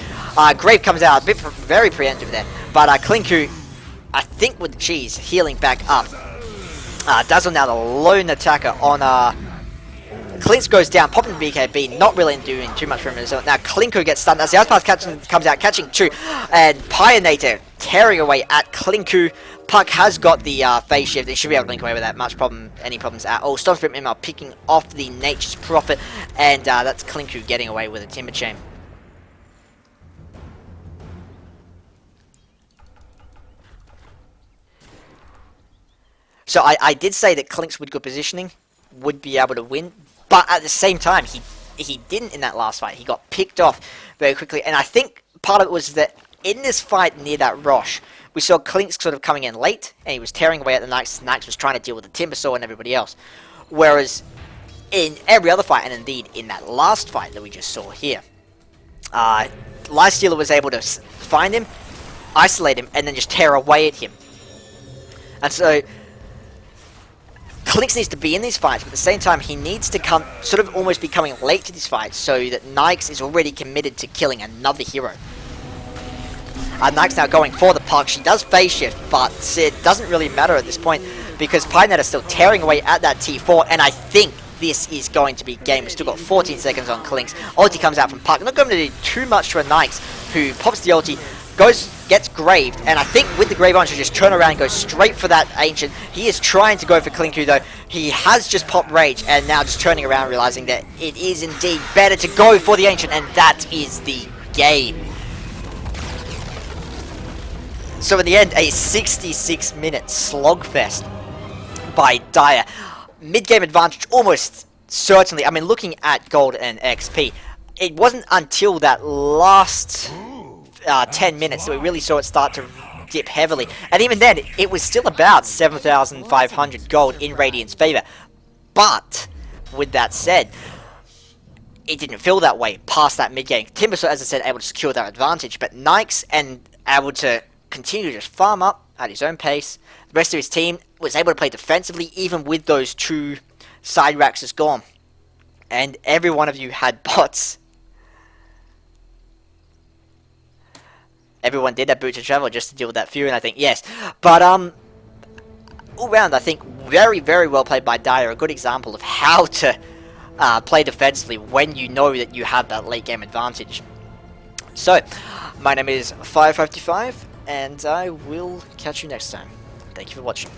Grave comes out, a bit very preemptive there, but Klinku, I think with the cheese, healing back up. Dazzle now the lone attacker on Clinkz goes down, popping the BKB, not really doing too much for him. So now Klinku gets stunned as the Ice Path comes out, catching 2, and Pieanator tearing away at Klinku. Puck has got the phase shift. He should be able to blink away without any problems at all. Storm Spirit meanwhile picking off the Nature's Prophet, and that's Klinku getting away with a Timber Chain. So I did say that Clinkz with good positioning would be able to win, but at the same time, he didn't in that last fight. He got picked off very quickly, and I think part of it was that in this fight near that Rosh, we saw Clinkz sort of coming in late, and he was tearing away at the Nyx. Nyx was trying to deal with the Timbersaw and everybody else. Whereas in every other fight, and indeed in that last fight that we just saw here, Lycilla was able to find him, isolate him, and then just tear away at him. And so Clinkz needs to be in these fights, but at the same time, he needs to come, sort of almost be coming late to these fights, so that Nyx is already committed to killing another hero. Nyx now going for the puck. She does phase shift, but it doesn't really matter at this point because Pieanator is still tearing away at that T4, and I think this is going to be game. We've still got 14 seconds on Clinkz. Ulti comes out from Puck. Not going to do too much to a Nyx, who pops the ulti, gets graved, and I think with the grave on, she'll just turn around and go straight for that Ancient. He is trying to go for Klinku though. He has just popped Rage, and now just turning around, realizing that it is indeed better to go for the Ancient, and that is the game. So in the end, a 66-minute slogfest by Dire. Mid-game advantage almost certainly. I mean, looking at gold and XP, it wasn't until that last 10 minutes that we really saw it start to dip heavily. And even then, it was still about 7,500 gold in Radiant's favor. But, with that said, it didn't feel that way past that mid-game. Timbersaw, as I said, able to secure that advantage, but Nyx and able to continue to just farm up at his own pace. The rest of his team was able to play defensively, even with those 2 side racks as gone. And every one of you had bots. Everyone did have boots of travel just to deal with that Fury, and I think, yes. But, all round, I think, very, very well played by Dire. A good example of how to play defensively when you know that you have that late game advantage. So, my name is 555, and I will catch you next time. Thank you for watching.